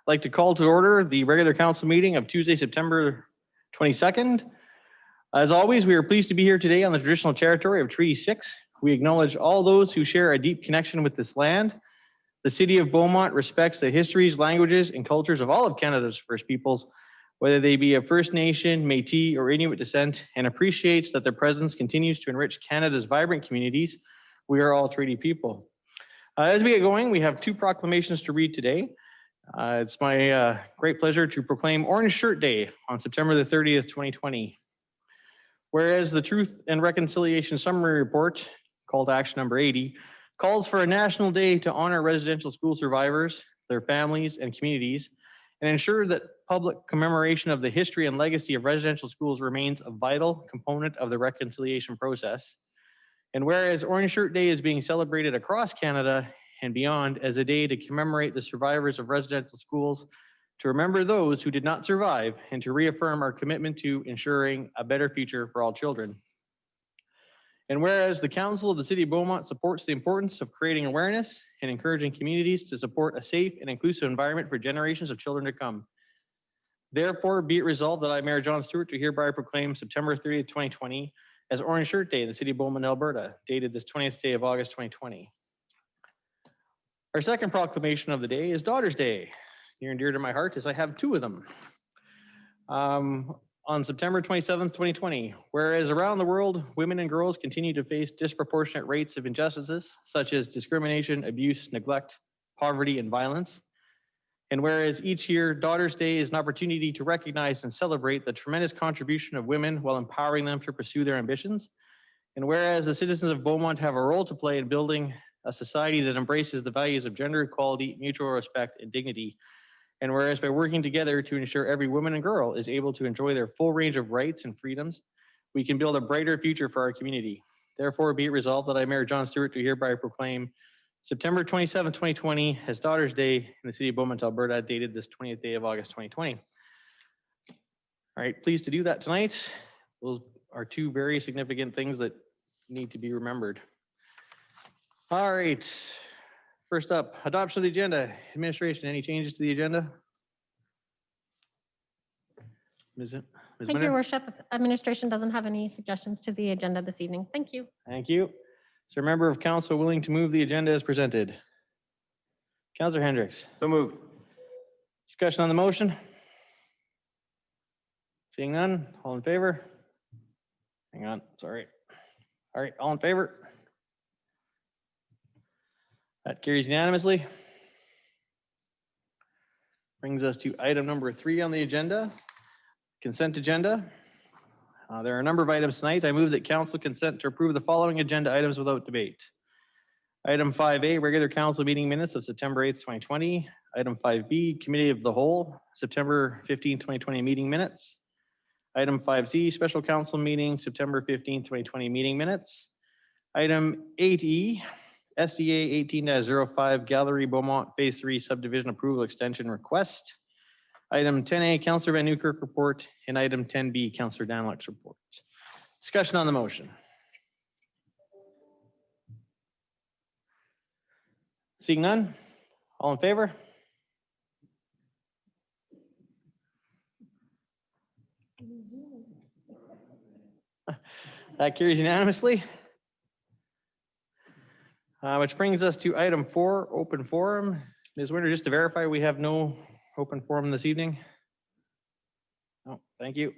like to call to order the regular council meeting of Tuesday, September 22nd. As always, we are pleased to be here today on the traditional territory of Treaty 6. We acknowledge all those who share a deep connection with this land. The city of Beaumont respects the histories, languages, and cultures of all of Canada's First Peoples, whether they be of First Nation, Métis, or Inuit descent, and appreciates that their presence continues to enrich Canada's vibrant communities. We are all treaty people. As we get going, we have two proclamations to read today. It's my great pleasure to proclaim Orange Shirt Day on September the 30th, 2020. Whereas the Truth and Reconciliation Summary Report, call to action number 80, calls for a national day to honor residential school survivors, their families, and communities, and ensure that public commemoration of the history and legacy of residential schools remains a vital component of the reconciliation process. And whereas Orange Shirt Day is being celebrated across Canada and beyond as a day to commemorate the survivors of residential schools, to remember those who did not survive, and to reaffirm our commitment to ensuring a better future for all children. And whereas the Council of the City of Beaumont supports the importance of creating awareness and encouraging communities to support a safe and inclusive environment for generations of children to come. Therefore, be it resolved that I, Mayor John Stewart, do hereby proclaim September 30th, 2020 as Orange Shirt Day in the City of Beaumont, Alberta, dated this 20th day of August, 2020. Our second proclamation of the day is Daughters Day, near and dear to my heart, as I have two of them. On September 27th, 2020, whereas around the world, women and girls continue to face disproportionate rates of injustices, such as discrimination, abuse, neglect, poverty, and violence. And whereas each year, Daughters Day is an opportunity to recognize and celebrate the tremendous contribution of women while empowering them to pursue their ambitions. And whereas the citizens of Beaumont have a role to play in building a society that embraces the values of gender equality, mutual respect, and dignity. And whereas by working together to ensure every woman and girl is able to enjoy their full range of rights and freedoms, we can build a brighter future for our community. Therefore, be it resolved that I, Mayor John Stewart, do hereby proclaim September 27, 2020 as Daughters Day in the City of Beaumont, Alberta, dated this 20th day of August, 2020. All right, pleased to do that tonight. Those are two very significant things that need to be remembered. All right, first up, adoption of the agenda. Administration, any changes to the agenda? Ms. Thank Winter? you, Your Worship. Administration doesn't have any suggestions to the agenda this evening. Thank you. Thank you. Is there a member of council willing to move the agenda as presented? Councillor Hendricks. So moved. Discussion on the motion? Seeing none, all in favor? Hang on, sorry. All right, all in favor? That carries unanimously. Brings us to item number 3 on the agenda, consent agenda. There are a number of items tonight. I move that council consent to approve the following agenda items without debate. Item 5A, regular council meeting minutes of September 8th, 2020. Item 5B, committee of the whole, September 15th, 2020 meeting minutes. Item 5C, special council meeting, September 15th, 2020 meeting minutes. Item 8E, SDA 18-05 Gallery Beaumont Phase 3 subdivision approval extension request. Item 10A, Councillor Van Newkirk report, and item 10B, Councillor Daniluk's report. Discussion on the motion. Seeing none, all in favor? That carries unanimously. Which brings us to item 4, open forum. Ms. Winter, just to verify, we have no open forum this evening? No, thank you.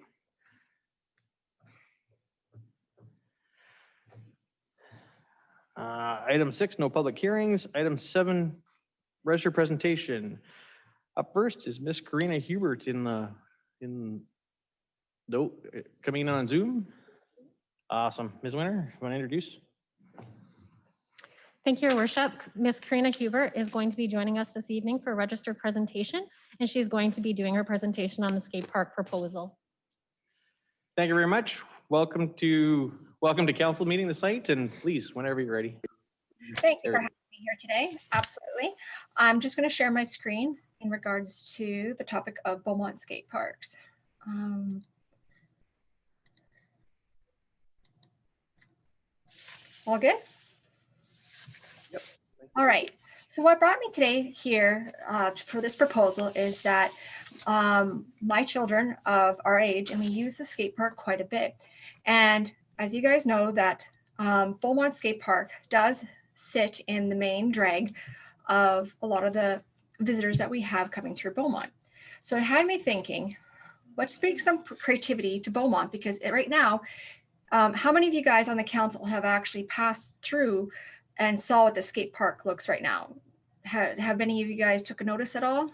Item 6, no public hearings. Item 7, register presentation. Up first is Miss Karina Hubert coming in on Zoom. Awesome. Ms. Winter, you want to introduce? Thank you, Your Worship. Ms. Karina Hubert is going to be joining us this evening for a registered presentation, and she's going to be doing her presentation on the skate park proposal. Thank you very much. Welcome to council meeting the site, and please, whenever you're ready. Thank you for having me here today. Absolutely. I'm just going to share my screen in regards to the topic of Beaumont skate parks. All good? Yep. All right. So what brought me today here for this proposal is that my children of our age, and we use the skate park quite a bit. And as you guys know, that Beaumont Skate Park does sit in the main drag of a lot of the visitors that we have coming through Beaumont. So it had me thinking, let's bring some creativity to Beaumont, because right now, how many of you guys on the council have actually passed through and saw what the skate park looks right now? Have any of you guys took a notice at all?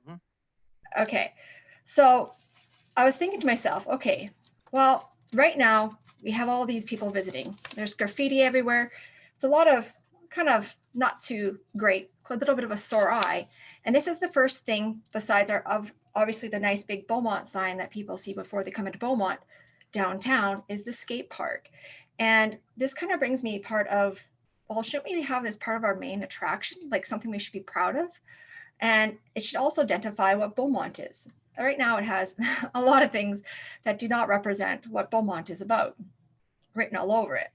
Mhm. Okay, so I was thinking to myself, okay, well, right now we have all these people visiting. There's graffiti everywhere. It's a lot of kind of not too great, a little bit of a sore eye. And this is the first thing besides obviously the nice big Beaumont sign that people see before they come into Beaumont downtown is the skate park. And this kind of brings me part of, well, shouldn't we have this part of our main attraction, like something we should be proud of? And it should also identify what Beaumont is. Right now, it has a lot of things that do not represent what Beaumont is about written all over it.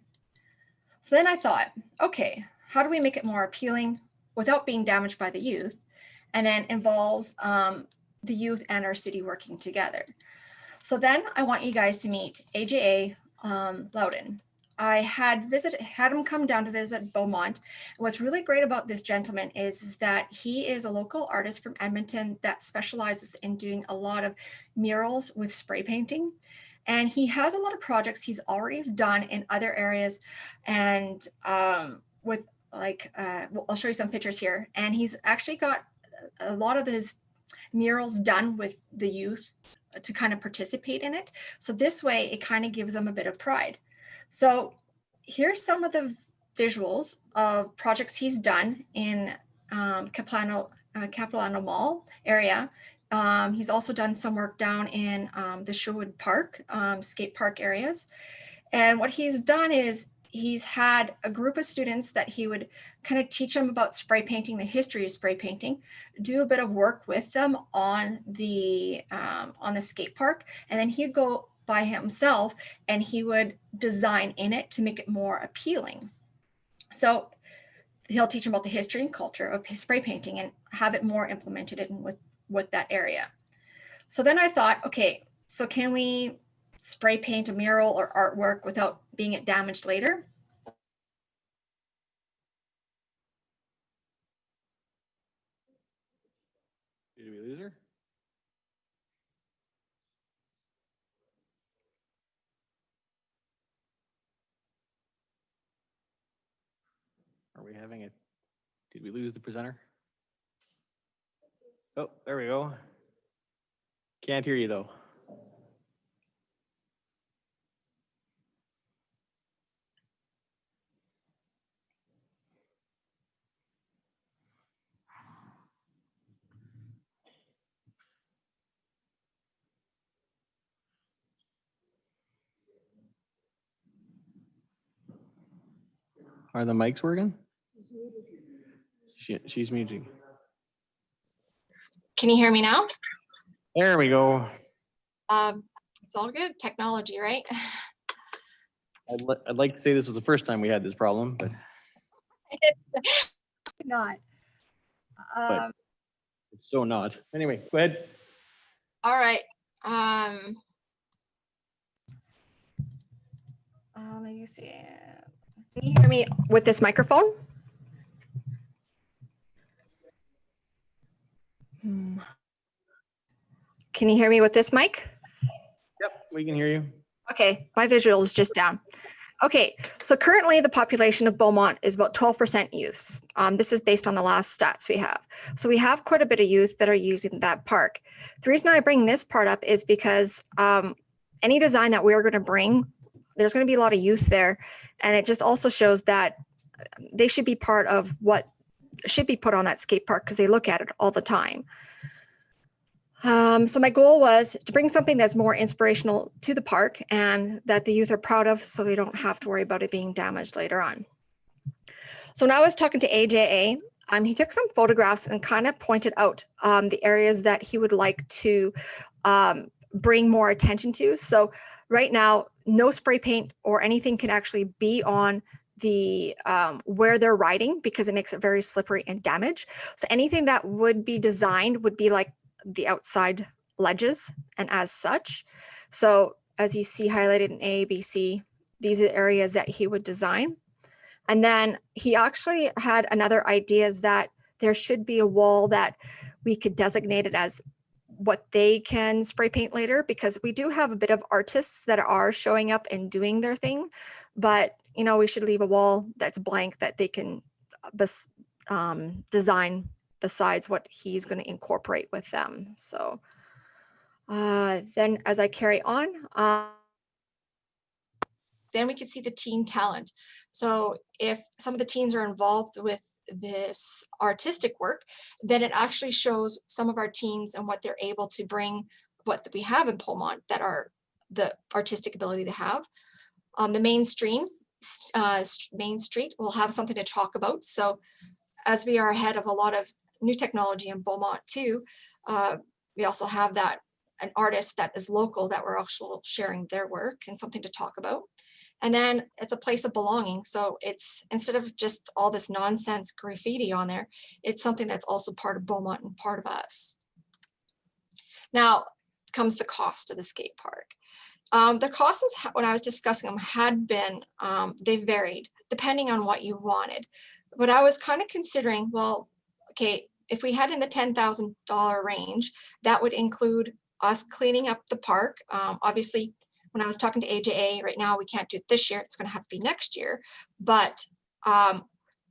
So then I thought, okay, how do we make it more appealing without being damaged by the youth? And then involves the youth and our city working together. So then I want you guys to meet AJA Loudon. I had him come down to visit Beaumont. And what's really great about this gentleman is that he is a local artist from Edmonton that specializes in doing a lot of murals with spray painting. And he has a lot of projects he's already done in other areas. And with like, I'll show you some pictures here. And he's actually got a lot of his murals done with the youth to kind of participate in it. So this way it kind of gives them a bit of pride. So here's some of the visuals of projects he's done in Capilano Mall area. He's also done some work down in the Sherwood Park, skate park areas. And what he's done is he's had a group of students that he would kind of teach them about spray painting, the history of spray painting, do a bit of work with them on the skate park, and then he'd go by himself and he would design in it to make it more appealing. So he'll teach them about the history and culture of spray painting and have it more implemented in with that area. So then I thought, okay, so can we spray paint a mural or artwork without being it damaged later? Did we lose her? Are we having it? Did we lose the presenter? Oh, there we go. Can't hear you though. Are the mics working? She's muting. Can you hear me now? There we go. It's all good. Technology, right? I'd like to say this was the first time we had this problem, but It's not. it's so not. Anyway, go ahead. All right. Let me see. Can you hear me with this microphone? Can you hear me with this mic? Yep, we can hear you. Okay, my visual is just down. Okay, so currently the population of Beaumont is about 12% youths. This is based on the last stats we have. So we have quite a bit of youth that are using that park. The reason I bring this part up is because any design that we're going to bring, there's going to be a lot of youth there. And it just also shows that they should be part of what should be put on that skate park because they look at it all the time. So my goal was to bring something that's more inspirational to the park and that the youth are proud of so we don't have to worry about it being damaged later on. So when I was talking to AJA, he took some photographs and kind of pointed out the areas that he would like to bring more attention to. So right now, no spray paint or anything can actually be on the where they're riding, because it makes it very slippery and damaged. So anything that would be designed would be like the outside ledges and as such. So as you see highlighted in A, B, C, these are areas that he would design. And then he actually had another idea, is that there should be a wall that we could designate it as what they can spray paint later, because we do have a bit of artists that are showing up and doing their thing, but you know, we should leave a wall that's blank that they can design besides what he's going to incorporate with them. So then as I carry on, then we could see the teen talent. So if some of the teens are involved with this artistic work, then it actually shows some of our teens and what they're able to bring, what we have in Beaumont that are the artistic ability to have. On the main street will have something to talk about. So as we are ahead of a lot of new technology in Beaumont too, we also have an artist that is local that we're also sharing their work and something to talk about. And then it's a place of belonging. So it's, instead of just all this nonsense graffiti on there, it's something that's also part of Beaumont and part of us. Now comes the cost of the skate park. The costs, when I was discussing them, had been, they varied depending on what you wanted. But I was kind of considering, well, okay, if we had in the $10,000 range, that would include us cleaning up the park. Obviously, when I was talking to AJA, right now we can't do it this year, it's going to have to be next year, but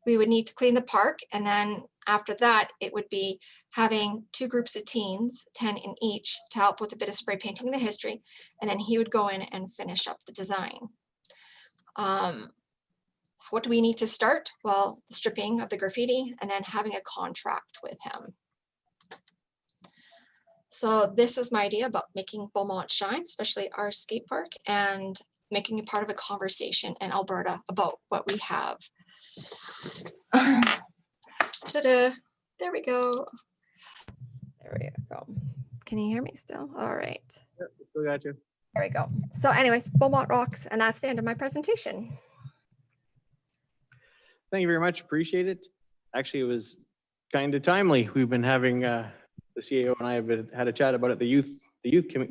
we would need to clean the park. And then after that, it would be having 2 groups of teens, 10 in each, to help with a bit of spray painting the history. And then he would go in and finish up the design. What do we need to start? Well, the stripping of the graffiti and then having a contract with him. So this was my idea about making Beaumont shine, especially our skate park, and making it part of a conversation in Alberta about what we have. Ta-da. There we go. There we go. Can you hear me still? All right. Yep, still got you. There we go. So anyways, Beaumont rocks, and that's the end of my presentation. Thank you very much. Appreciate it. Actually, it was kind of timely. We've been having the CAO and I have had a chat about it. The youth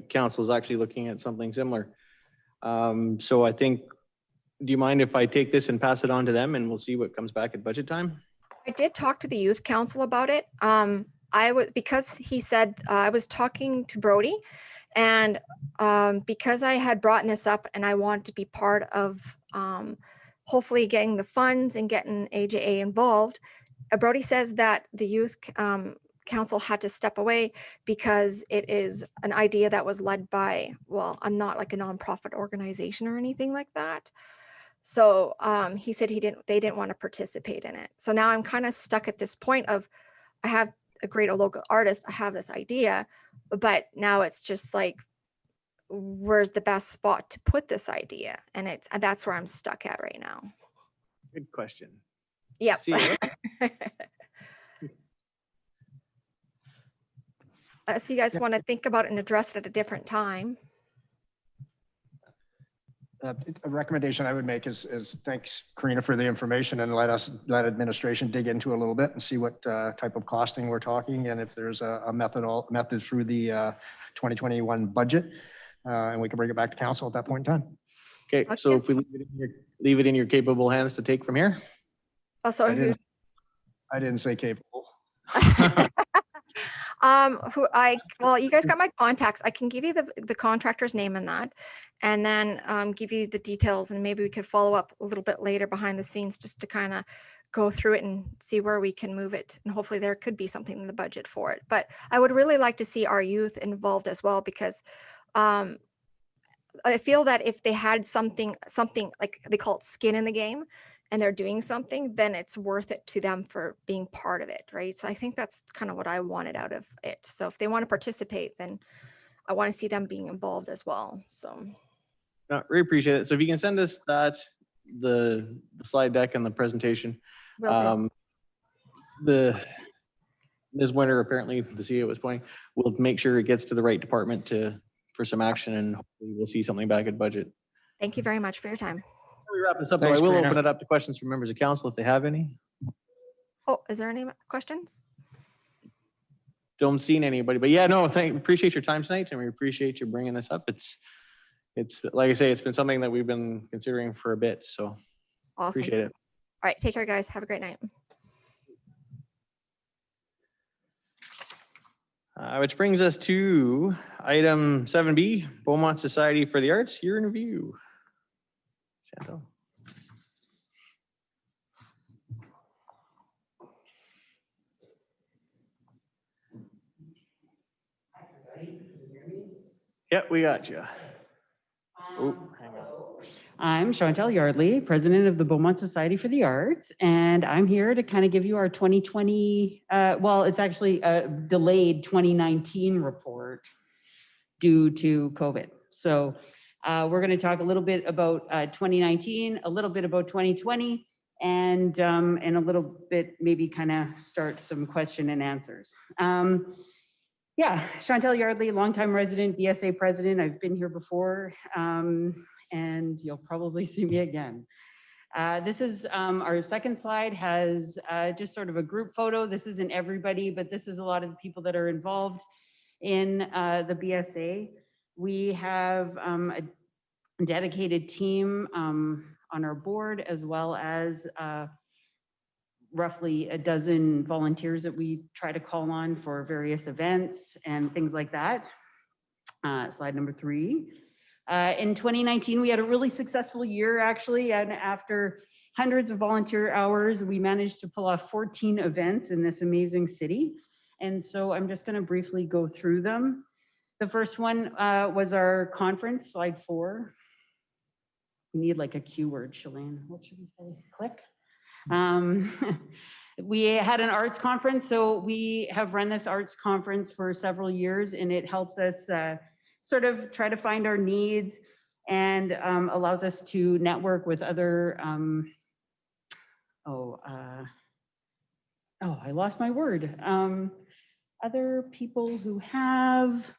council is actually looking at something similar. So I think, do you mind if I take this and pass it on to them, and we'll see what comes back at budget time? I did talk to the youth council about it. Because he said, I was talking to Brody, and because I had brought this up and I wanted to be part of hopefully getting the funds and getting AJA involved, Brody says that the youth council had to step away because it is an idea that was led by, well, I'm not like a nonprofit organization or anything like that. So he said they didn't want to participate in it. So now I'm kind of stuck at this point of, I have a great local artist, I have this idea, but now it's just like, where's the best spot to put this idea? And that's where I'm stuck at right now. Good question. Yep. So you guys want to think about it and address it at a different time. A recommendation I would make is thanks, Karina, for the information, and let administration dig into a little bit and see what type of costing we're talking, and if there's a method through the 2021 budget, and we can bring it back to council at that point in time. Okay, so if we leave it in your capable hands to take from here. Oh, sorry. I didn't say capable. Well, you guys got my contacts. I can give you the contractor's name and that, and then give you the details, and maybe we could follow up a little bit later behind the scenes just to kind of go through it and see where we can move it. And hopefully there could be something in the budget for it. But I would really like to see our youth involved as well, because I feel that if they had something like they call it skin in the game, and they're doing something, then it's worth it to them for being part of it, right? So I think that's kind of what I wanted out of it. So if they want to participate, then I want to see them being involved as well. So No, really appreciate it. So if you can send us the slide deck and the presentation. will do. Ms. Winter, apparently the CEO was pointing, we'll make sure it gets to the right department for some action, and hopefully we'll see something back at budget. Thank you very much for your time. Before we wrap this up, though, I Thanks, will Karina. open it up to questions from members of council if they have any. Oh, is there any questions? Don't see anybody, but yeah, no, appreciate your time tonight, and we appreciate you bringing this up. It's like I say, it's been something that we've been considering for a bit, so Awesome. appreciate it. All right, take care, guys. Have a great night. Which brings us to item 7B, Beaumont Society for the Arts Year in Review. Chantal. Yep, we got you. Oh, hang on. I'm Chantal Yardley, president of the Beaumont Society for the Arts, and I'm here to kind of give you our 2020, well, it's actually a delayed 2019 report due to COVID. So we're going to talk a little bit about 2019, a little bit about 2020, and a little bit maybe kind of start some question and answers. Yeah, Chantal Yardley, longtime resident, BSA president. I've been here before, and you'll probably see me again. This is our second slide, has just sort of a group photo. This isn't everybody, but this is a lot of the people that are involved in the BSA. We have a dedicated team on our board, as well as roughly a dozen volunteers that we try to call on for various events and things like that. Slide number 3. In 2019, we had a really successful year, actually, and after hundreds of volunteer hours, we managed to pull off 14 events in this amazing city. And so I'm just going to briefly go through them. The first one was our conference, slide 4. We need like a cue word, Shalane. What should we say? Click. We had an arts conference, so we have run this arts conference for several years, and it helps us sort of try to find our needs and allows us to network with other, I lost my word. Other people who have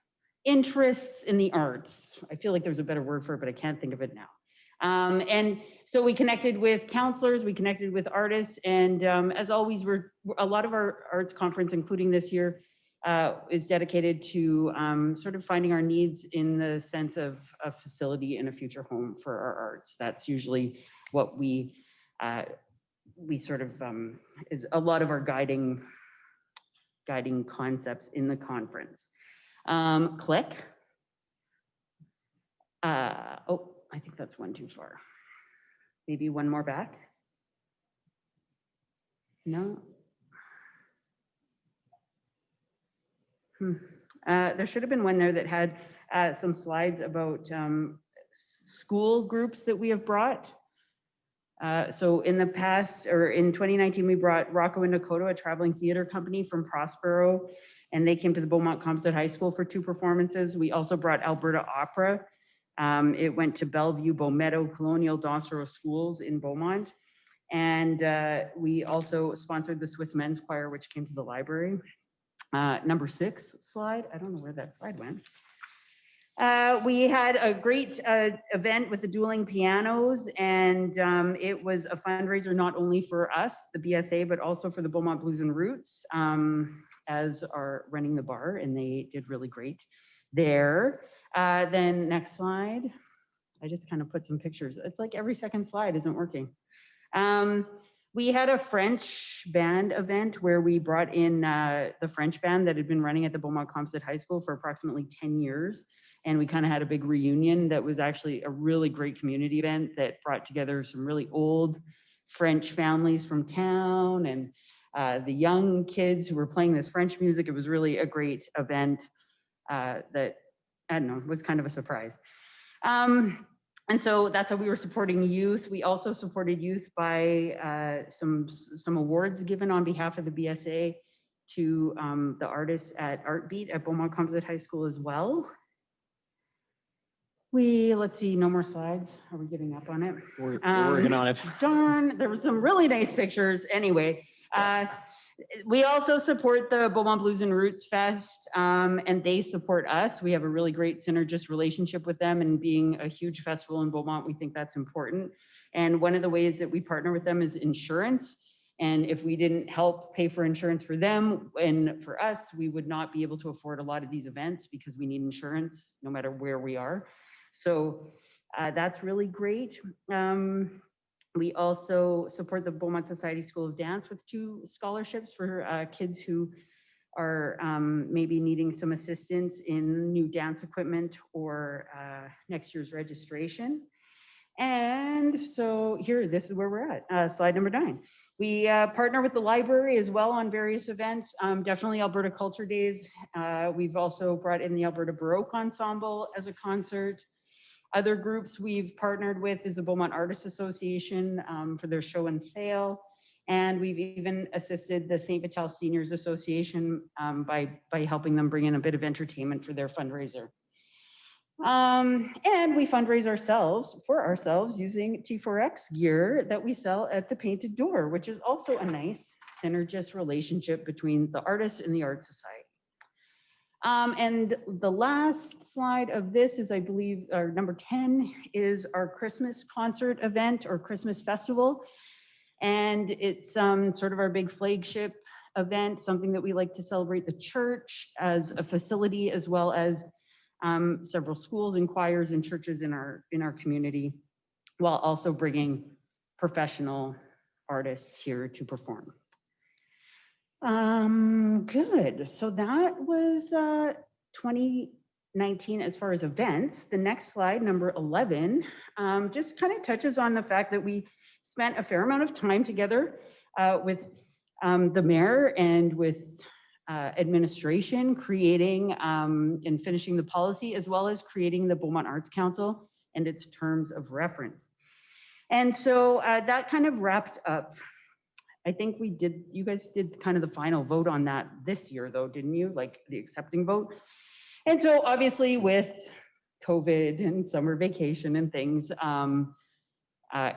interests in the arts. I feel like there's a better word for it, but I can't think of it now. And so we connected with counselors, we connected with artists, and as always, a lot of our arts conference, including this year, is dedicated to sort of finding our needs in the sense of a facility and a future home for our arts. That's usually what we sort of is a lot of our guiding concepts in the conference. Click. I think that's one too far. Maybe one more back. No. There should have been one there that had some slides about school groups that we have brought. So in the past, or in 2019, we brought Rocco and Dakota, a traveling theater company from Prospero, and they came to the Beaumont Comstead High School for 2 performances. We also brought Alberta Opera. It went to Bellevue, Bowmeadow, Colonial, Dossero schools in Beaumont. And we also sponsored the Swiss Men's Choir, which came to the library. Number 6 slide, I don't know where that slide went. We had a great event with the dueling pianos, and it was a fundraiser not only for us, the BSA, but also for the Beaumont Blues and Roots, as are running the bar, and they did really great there. Then next slide. I just kind of put some pictures. It's like every second slide isn't working. We had a French band event where we brought in the French band that had been running at the Beaumont Comstead High School for approximately 10 years. And we kind of had a big reunion that was actually a really great community event that brought together some really old French families from town and the young kids who were playing this French music. It was really a great event that, I don't know, was kind of a surprise. And so that's how we were supporting youth. We also supported youth by some awards given on behalf of the BSA to the artists at Artbeat at Beaumont Comstead High School as well. Let's see, no more slides. Are we giving up on it? We're working on it. Darn, there were some really nice pictures. Anyway, we also support the Beaumont Blues and Roots Fest, and they support us. We have a really great synergist relationship with them, and being a huge festival in Beaumont, we think that's important. And one of the ways that we partner with them is insurance. And if we didn't help pay for insurance for them and for us, we would not be able to afford a lot of these events because we need insurance no matter where we are. So that's really great. We also support the Beaumont Society School of Dance with 2 scholarships for kids who are maybe needing some assistance in new dance equipment or next year's registration. And so here, this is where we're at, slide number 9. We partner with the library as well on various events, definitely Alberta Culture Days. We've also brought in the Alberta Baroque Ensemble as a concert. Other groups we've partnered with is the Beaumont Artists Association for their show and sale. And we've even assisted the St. Vital Seniors Association by helping them bring in a bit of entertainment for their fundraiser. And we fundraise for ourselves using T4X gear that we sell at the Painted Door, which is also a nice synergist relationship between the artist and the Art Society. And the last slide of this is, I believe, our number 10 is our Christmas concert event or Christmas festival. And it's sort of our big flagship event, something that we like to celebrate the church as a facility, as well as several schools and choirs and churches in our community, while also bringing professional artists here to perform. Good. So that was 2019 as far as events. The next slide, number 11, just kind of touches on the fact that we spent a fair amount of time together with the mayor and with administration, creating and finishing the policy, as well as creating the Beaumont Arts Council and its terms of reference. And so that kind of wrapped up. I think you guys did kind of the final vote on that this year though, didn't you? Like the accepting vote. And so obviously with COVID and summer vacation and things,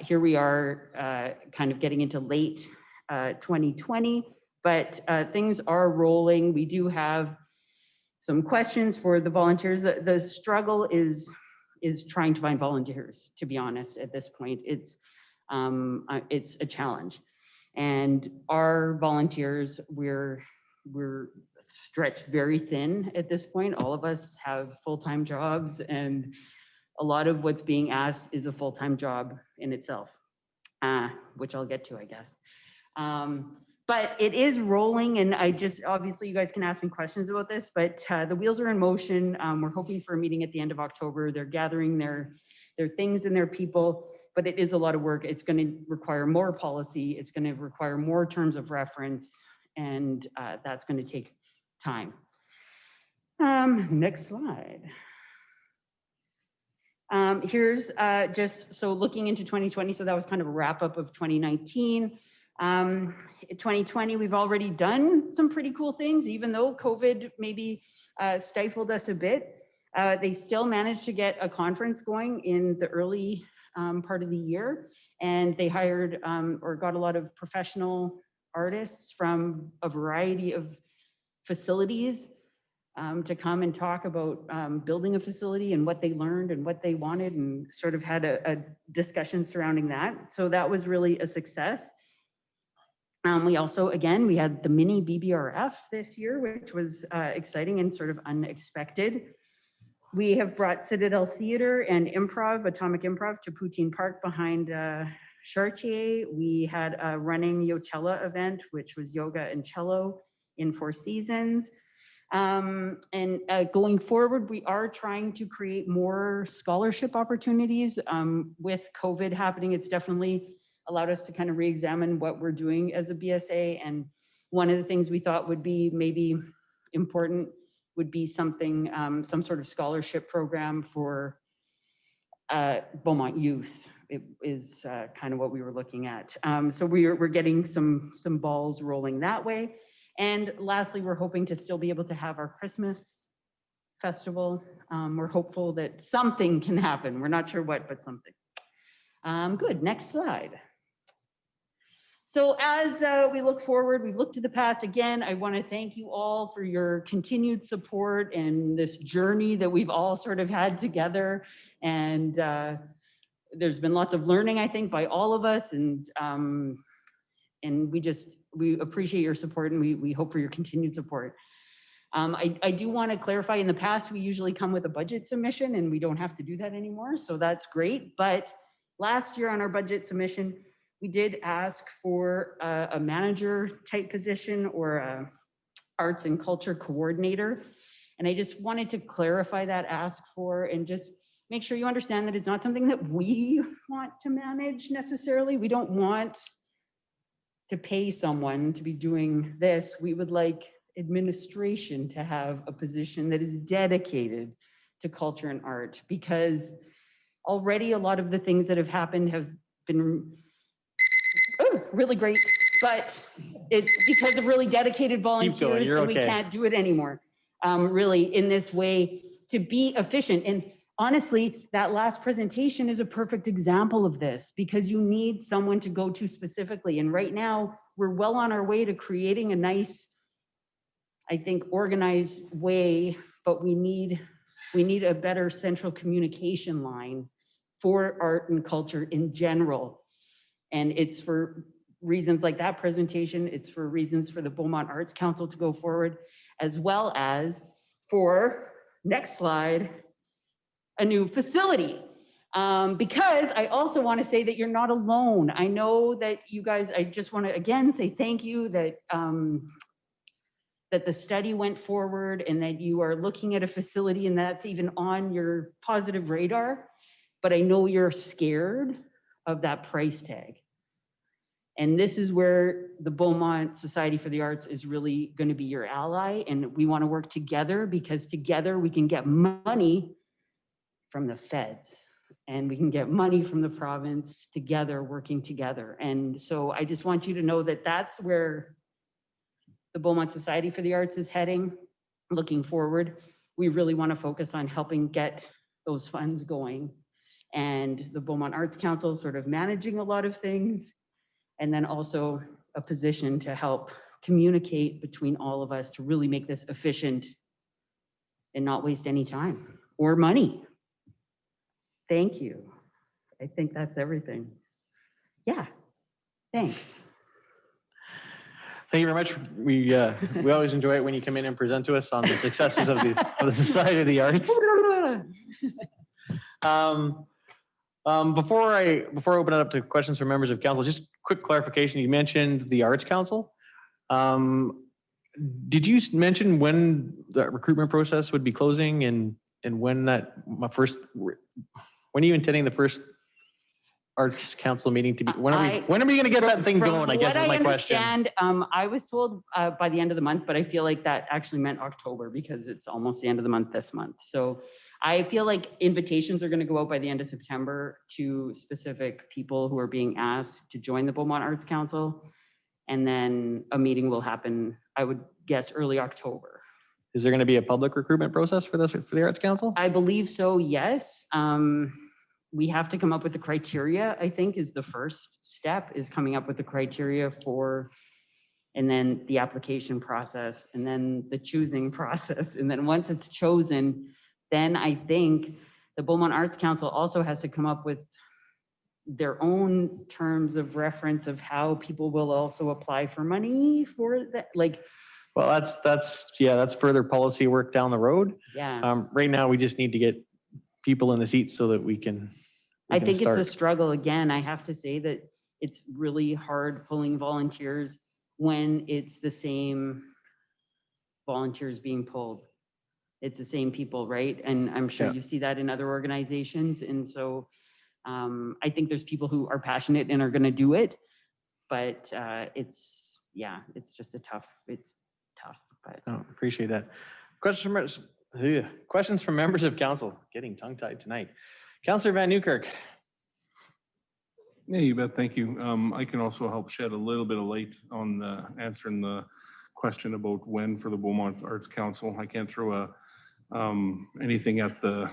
here we are kind of getting into late 2020, but things are rolling. We do have some questions for the volunteers. The struggle is trying to find volunteers, to be honest, at this point. It's a challenge. And our volunteers, we're stretched very thin at this point. All of us have full-time jobs, and a lot of what's being asked is a full-time job in itself, which I'll get to, I guess. But it is rolling, and obviously you guys can ask me questions about this, but the wheels are in motion. We're hoping for a meeting at the end of October. They're gathering their things and their people, but it is a lot of work. It's going to require more policy. It's going to require more terms of reference, and that's going to take time. Next slide. Here's just, so looking into 2020, so that was kind of a wrap up of 2019. 2020, we've already done some pretty cool things, even though COVID maybe stifled us a bit. They still managed to get a conference going in the early part of the year, and they hired or got a lot of professional artists from a variety of facilities to come and talk about building a facility and what they learned and what they wanted, and sort of had a discussion surrounding that. So that was really a success. We also, again, we had the mini BBRF this year, which was exciting and sort of unexpected. We have brought Citadel Theater and Improv, Atomic Improv, to Poutine Park behind Chartier. We had a running Yocella event, which was yoga and cello in Four Seasons. And going forward, we are trying to create more scholarship opportunities. With COVID happening, it's definitely allowed us to kind of re-examine what we're doing as a BSA. And one of the things we thought would be maybe important would be something, some sort of scholarship program for Beaumont youth. It is kind of what we were looking at. So we're getting some balls rolling that way. And lastly, we're hoping to still be able to have our Christmas festival. We're hopeful that something can happen. We're not sure what, but something. Good, next slide. So as we look forward, we've looked to the past. Again, I want to thank you all for your continued support and this journey that we've all sort of had together. And there's been lots of learning, I think, by all of us, and we appreciate your support, and we hope for your continued support. I do want to clarify, in the past, we usually come with a budget submission, and we don't have to do that anymore, so that's great. But last year on our budget submission, we did ask for a manager type position or a arts and culture coordinator. And I just wanted to clarify that ask for, and just make sure you understand that it's not something that we want to manage necessarily. We don't want to pay someone to be doing this. We would like administration to have a position that is dedicated to culture and art, because already a lot of the things that have happened have been really great, but it's because of really dedicated volunteers that we can't do it anymore. Really, in this way, to be efficient. And honestly, that last presentation is a perfect example of this, because you need someone to go to specifically. And right now, we're well on our way to creating a nice, I think, organized way, but we need a better central communication line for art and culture in general. And it's for reasons like that presentation, it's for reasons for the Beaumont Arts Council to go forward, as well as for, next slide, a new facility. Because I also want to say that you're not alone. I know that you guys, I just want to again say thank you that that the study went forward, and that you are looking at a facility, and that's even on your positive radar. But I know you're scared of that price tag. And this is where the Beaumont Society for the Arts is really going to be your ally. And we want to work together, because together we can get money from the feds, and we can get money from the province, together, working together. And so I just want you to know that that's where the Beaumont Society for the Arts is heading. Looking forward, we really want to focus on helping get those funds going, and the Beaumont Arts Council sort of managing a lot of things, and then also a position to help communicate between all of us to really make this efficient and not waste any time or money. Thank you. I think that's everything. Yeah, thanks. Thank you very much. We always enjoy it when you come in and present to us on the successes of the Society of the Arts. Before I open it up to questions from members of council, just quick clarification. You mentioned the Arts Council. Did you mention when the recruitment process would be closing, and when when are you intending the first Arts Council meeting to be? When are we going to get that thing going? I guess is my question. I was told by the end of the month, but I feel like that actually meant October, because it's almost the end of the month this month. So I feel like invitations are going to go out by the end of September to specific people who are being asked to join the Beaumont Arts Council. And then a meeting will happen, I would guess, early October. Is there going to be a public recruitment process for the Arts Council? I believe so, yes. We have to come up with the criteria, I think, is the first step, is coming up with the criteria for, and then the application process, and then the choosing process. And then once it's chosen, then I think the Beaumont Arts Council also has to come up with their own terms of reference of how people will also apply for money for that. Like, well, that's further policy work down the road. Yeah. Right now, we just need to get people in the seats so that we can. I think it's a struggle. Again, I have to say that it's really hard pulling volunteers when it's the same volunteers being pulled. It's the same people, right? And I'm sure you see that in other organizations. And so I think there's people who are passionate and are going to do it, but it's just it's tough. But appreciate that. Questions from members of council. Getting tongue-tied tonight. Councillor Van Newkirk. Yeah, you bet. Thank you. I can also help shed a little bit of light on answering the question about when for the Beaumont Arts Council. I can't throw anything at the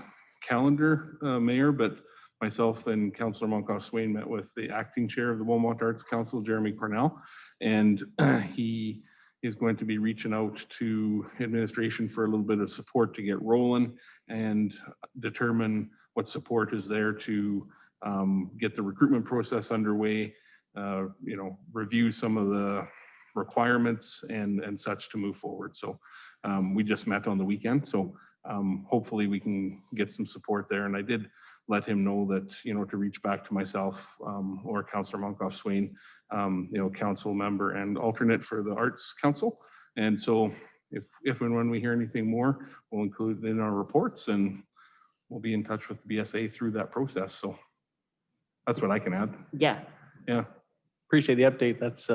calendar, Mayor, but myself and Councillor Monkoff Swain met with the acting chair of the Beaumont Arts Council, Jeremy Cornell, and he is going to be reaching out to administration for a little bit of support to get rolling and determine what support is there to get the recruitment process underway, review some of the requirements and such to move forward. So we just met on the weekend, so hopefully we can get some support there. And I did let him know that, to reach back to myself or Councillor Monkoff-Swain, council member and alternate for the Arts Council. And so if and when we hear anything more, we'll include it in our reports, and we'll be in touch with the BSA through that process. So that's what I can add. Yeah. Yeah. Appreciate the update. That's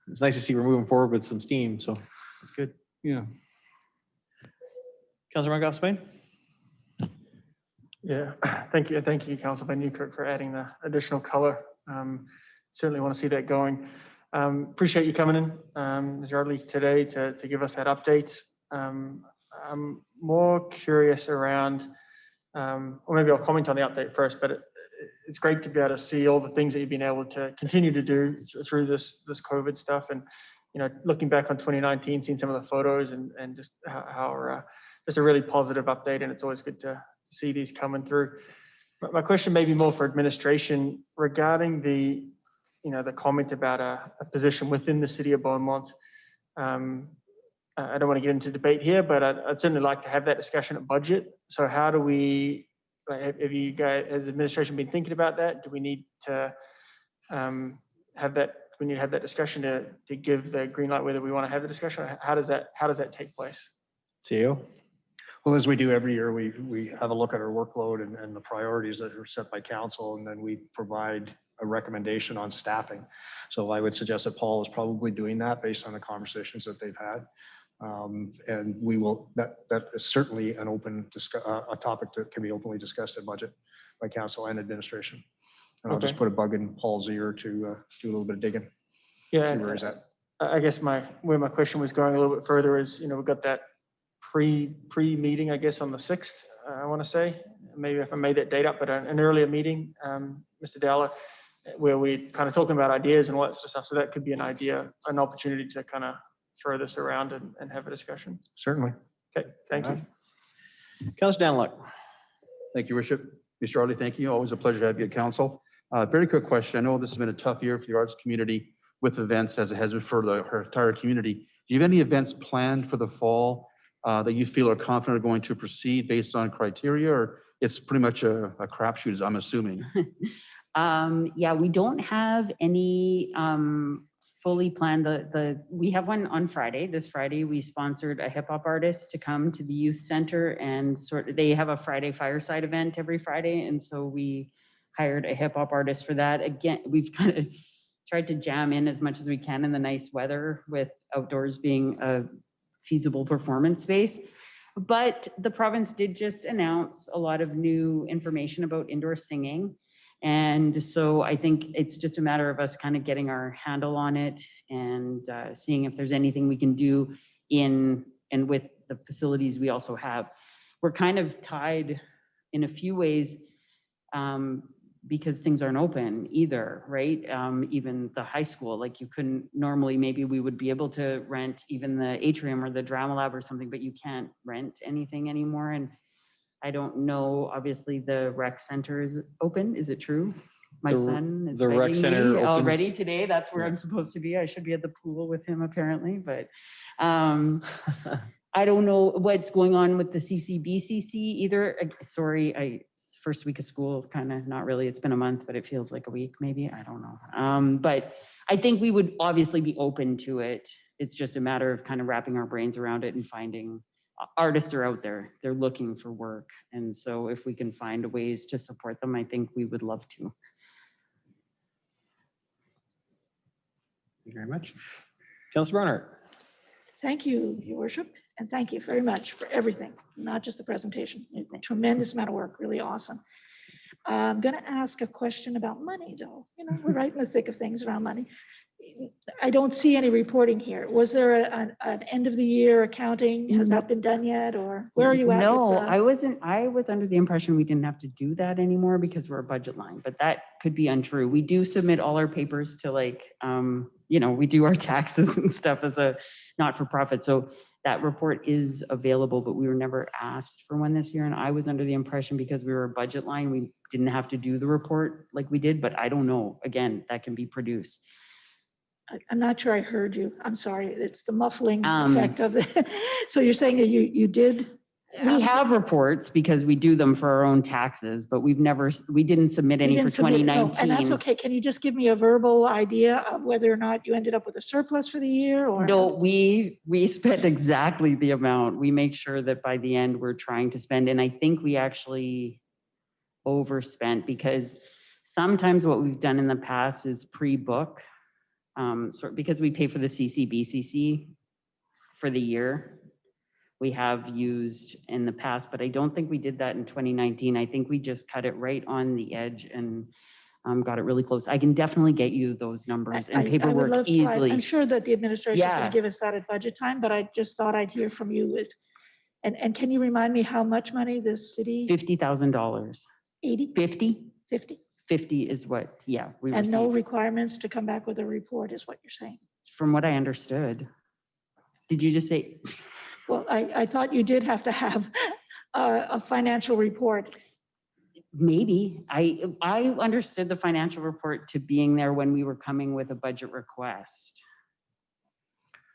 it's nice to see we're moving forward with some steam. So that's good. Yeah. Councillor Monkoff-Swain? Yeah, thank you, Councillor Van Newkirk, for adding the additional color. Certainly want to see that going. Appreciate you coming in, Ms. Yardley, today to give us that update. I'm more curious around, or maybe I'll comment on the update first, but it's great to be able to see all the things that you've been able to continue to do through this COVID stuff. And, looking back on 2019, seeing some of the photos and just how just a really positive update, and it's always good to see these coming through. But my question may be more for administration regarding the comment about a position within the city of Beaumont. I don't want to get into debate here, but I'd certainly like to have that discussion at budget. So how do we, have you guys, has administration been thinking about that? Do we need to have that discussion to give the green light whether we want to have the discussion? How does that take place? CEO? Well, as we do every year, we have a look at our workload and the priorities that are set by council, and then we provide a recommendation on staffing. So I would suggest that Paul is probably doing that based on the conversations that they've had. And we will, that is certainly an open, a topic that can be openly discussed at budget by council and administration. And I'll just put a bug in Paul's ear to do a little bit of digging. Yeah, See where he's at. I guess where my question was going a little bit further is, we've got that pre-meeting, I guess, on the 6th, I want to say, maybe if I made that date up, but an earlier meeting, Mr. Dowler, where we kind of talking about ideas and all that sort of stuff. So that could be an opportunity to kind of throw this around and have a discussion. Certainly. Okay, thank you. Councillor Danlock? Thank you, Worship. Mr. Arley, thank you. Always a pleasure to have you at council. Very quick question. I know this has been a tough year for the arts community with events, as it has been for her entire community. Do you have any events planned for the fall that you feel are confident are going to proceed based on criteria, or it's pretty much a crapshoot, I'm assuming? Yeah, we don't have any fully planned. We have one on Friday. This Friday, we sponsored a hip hop artist to come to the youth center and they have a Friday fireside event every Friday. And so we hired a hip hop artist for that. Again, we've kind of tried to jam in as much as we can in the nice weather, with outdoors being a feasible performance space. But the province did just announce a lot of new information about indoor singing. And so I think it's just a matter of us kind of getting our handle on it and seeing if there's anything we can do in and with the facilities we also have. We're kind of tied in a few ways because things aren't open either, right? Even the high school, like you couldn't normally, maybe we would be able to rent even the atrium or the drama lab or something, but you can't rent anything anymore. And I don't know, obviously the rec center is open. Is it true? My son is the rec begging center me already opens today. That's where I'm supposed to be. I should be at the pool with him apparently, but I don't know what's going on with the CCBCC either. Sorry, first week of school, kind of not really. It's been a month, but it feels like a week maybe. I don't know. But I think we would obviously be open to it. It's just a matter of kind of wrapping our brains around it and finding. Artists are out there, they're looking for work. And so if we can find ways to support them, I think we would love to. Thank you very much. Councillor Barnhart? Thank you, Your Worship, and thank you very much for everything, not just the presentation. A tremendous amount of work, really awesome. I'm going to ask a question about money, though. We're right in the thick of things around money. I don't see any reporting here. Was there an end of the year accounting? Has that been done yet, or where are you at? No, I wasn't. I was under the impression we didn't have to do that anymore because we're a budget line, but that could be untrue. We do submit all our papers to we do our taxes and stuff as a not-for-profit. So that report is available, but we were never asked for one this year. And I was under the impression because we were a budget line, we didn't have to do the report like we did, but I don't know. Again, that can be produced. I'm not sure I heard you. I'm sorry. It's the muffling Um, effect of the, so you're saying that you did? We ask- have reports because we do them for our own taxes, but we didn't submit you any for didn't submit- no, 2019. And that's okay. Can you just give me a verbal idea of whether or not you ended up with a surplus for the year or? No, we spent exactly the amount. We make sure that by the end we're trying to spend, and I think we actually overspent because sometimes what we've done in the past is pre-book, because we pay for the CCBCC for the year. We have used in the past, but I don't think we did that in 2019. I think we just cut it right on the edge and got it really close. I can definitely get you those numbers and I would paperwork love to. easily. I'm sure that the administration is Yeah. going to give us that at budget time, but I just thought I'd hear from you with, and can you remind me how much money this city? $50,000. 80, 50? 50? 50 is what, yeah, we And no received, requirements to come back with a report is what you're saying. from what I understood. Did you just say? Well, I thought you did have to have a financial report. Maybe. I understood the financial report to being there when we were coming with a budget request.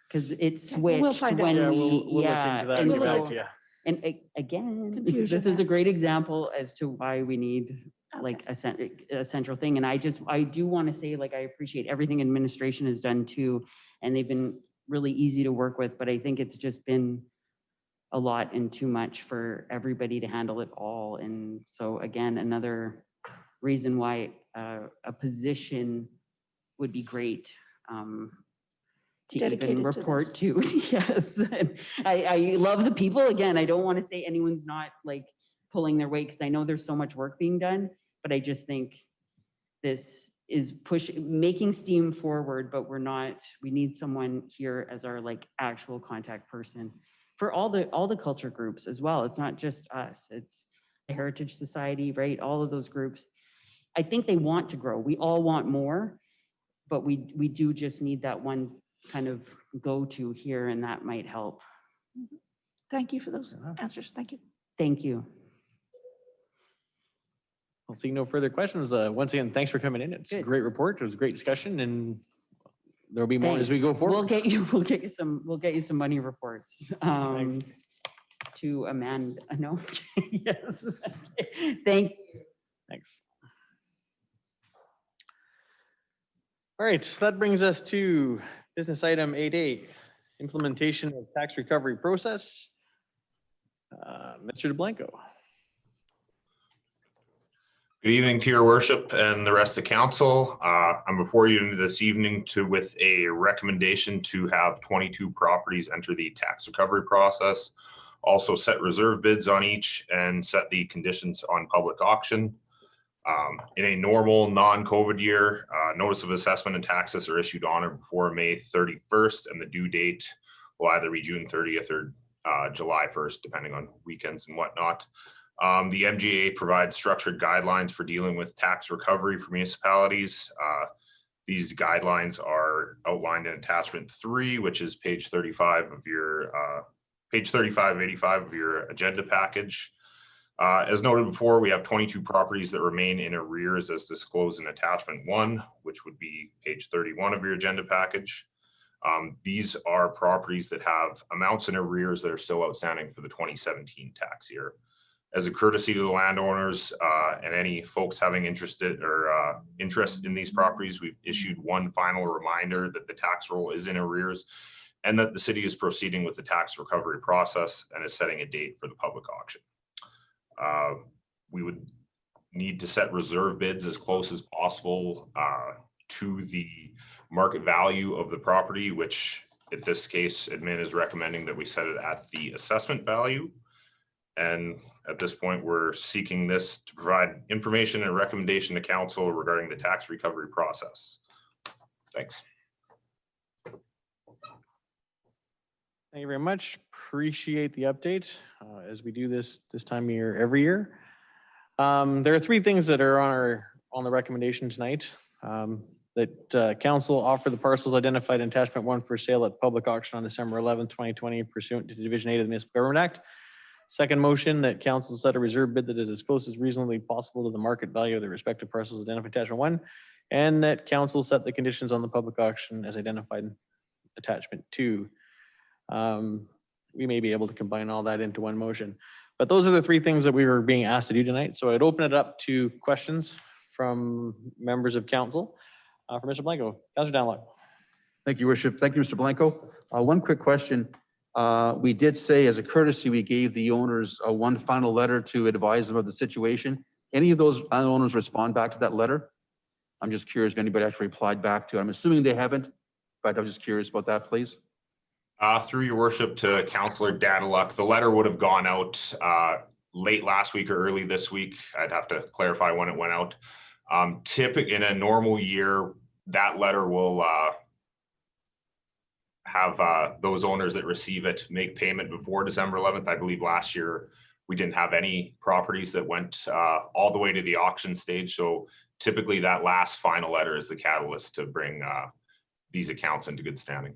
Because it We'll switched find out. when Yeah, we, we'll look yeah. into that and and get back so- to you. And again, Confusion this is there. a great example as to why we need like a central thing. And I do want to say, like, I appreciate everything administration has done too. And they've been really easy to work with, but I think it's just been a lot and too much for everybody to handle it all. And so again, another reason why a position would be great to Dedicated even to report to. Yes. And I love the people. Again, I don't want to say anyone's not like pulling their weight because I know there's so much work being done, but I just think this is making steam forward, but we need someone here as our like actual contact person for all the culture groups as well. It's not just us, it's the Heritage Society, right? All of those groups. I think they want to grow. We all want more, but we do just need that one kind of go-to here, and that might help. Thank you for those answers. Thank you. Thank you. I'll see no further questions. Once again, thanks for coming in. It's a Good. great report. It was a great discussion, and there'll be more as we go We'll forward. get you some money reports. Thanks. To Amanda, no, yes. Thank you. Thanks. All right, that brings us to business item 8A, implementation of tax recovery process. Mr. DeBlanco. Good evening to your worship and the rest of council. I'm before you this evening with a recommendation to have 22 properties enter the tax recovery process. Also set reserve bids on each and set the conditions on public auction. In a normal non-COVID year, notice of assessment and taxes are issued on or before May 31st, and the due date will either be June 30th or July 1st, depending on weekends and whatnot. The MGA provides structured guidelines for dealing with tax recovery for municipalities. These guidelines are outlined in attachment 3, which is page 35 of your page 3585 of your agenda package. As noted before, we have 22 properties that remain in arrears as disclosed in attachment 1, which would be page 31 of your agenda package. These are properties that have amounts in arrears that are still outstanding for the 2017 tax year. As a courtesy to the landowners and any folks having interest in these properties, we've issued one final reminder that the tax roll is in arrears and that the city is proceeding with the tax recovery process and is setting a date for the public auction. We would need to set reserve bids as close as possible to the market value of the property, which in this case, admin is recommending that we set it at the assessment value. And at this point, we're seeking this to provide information and recommendation to council regarding the tax recovery process. Thanks. Thank you very much. Appreciate the update as we do this time of year every year. There are 3 things that are on the recommendation tonight. that council offer the parcels identified in attachment 1 for sale at public auction on December 11th, 2020 pursuant to Division 8 of the Municipal Government Act. Second motion, that council set a reserve bid that is as close as reasonably possible to the market value of the respective parcels identified in attachment 1, and that council set the conditions on the public auction as identified in attachment 2. We may be able to combine all that into one motion, but those are the three things that we were being asked to do tonight. So I'd open it up to questions from members of council. For Mr. Blanco, Councilor Danlock. Thank you, Worship. Thank you, Mr. Blanco. One quick question. We did say as a courtesy, we gave the owners one final letter to advise them of the situation. Any of those owners respond back to that letter? I'm just curious if anybody actually replied back to it. I'm assuming they haven't, but I'm just curious about that, please. Through your worship to Councillor Daniluk, the letter would have gone out late last week or early this week. I'd have to clarify when it went out. Typically, in a normal year, that letter will have those owners that receive it make payment before December 11th. I believe last year we didn't have any properties that went all the way to the auction stage. So typically that last final letter is the catalyst to bring these accounts into good standing,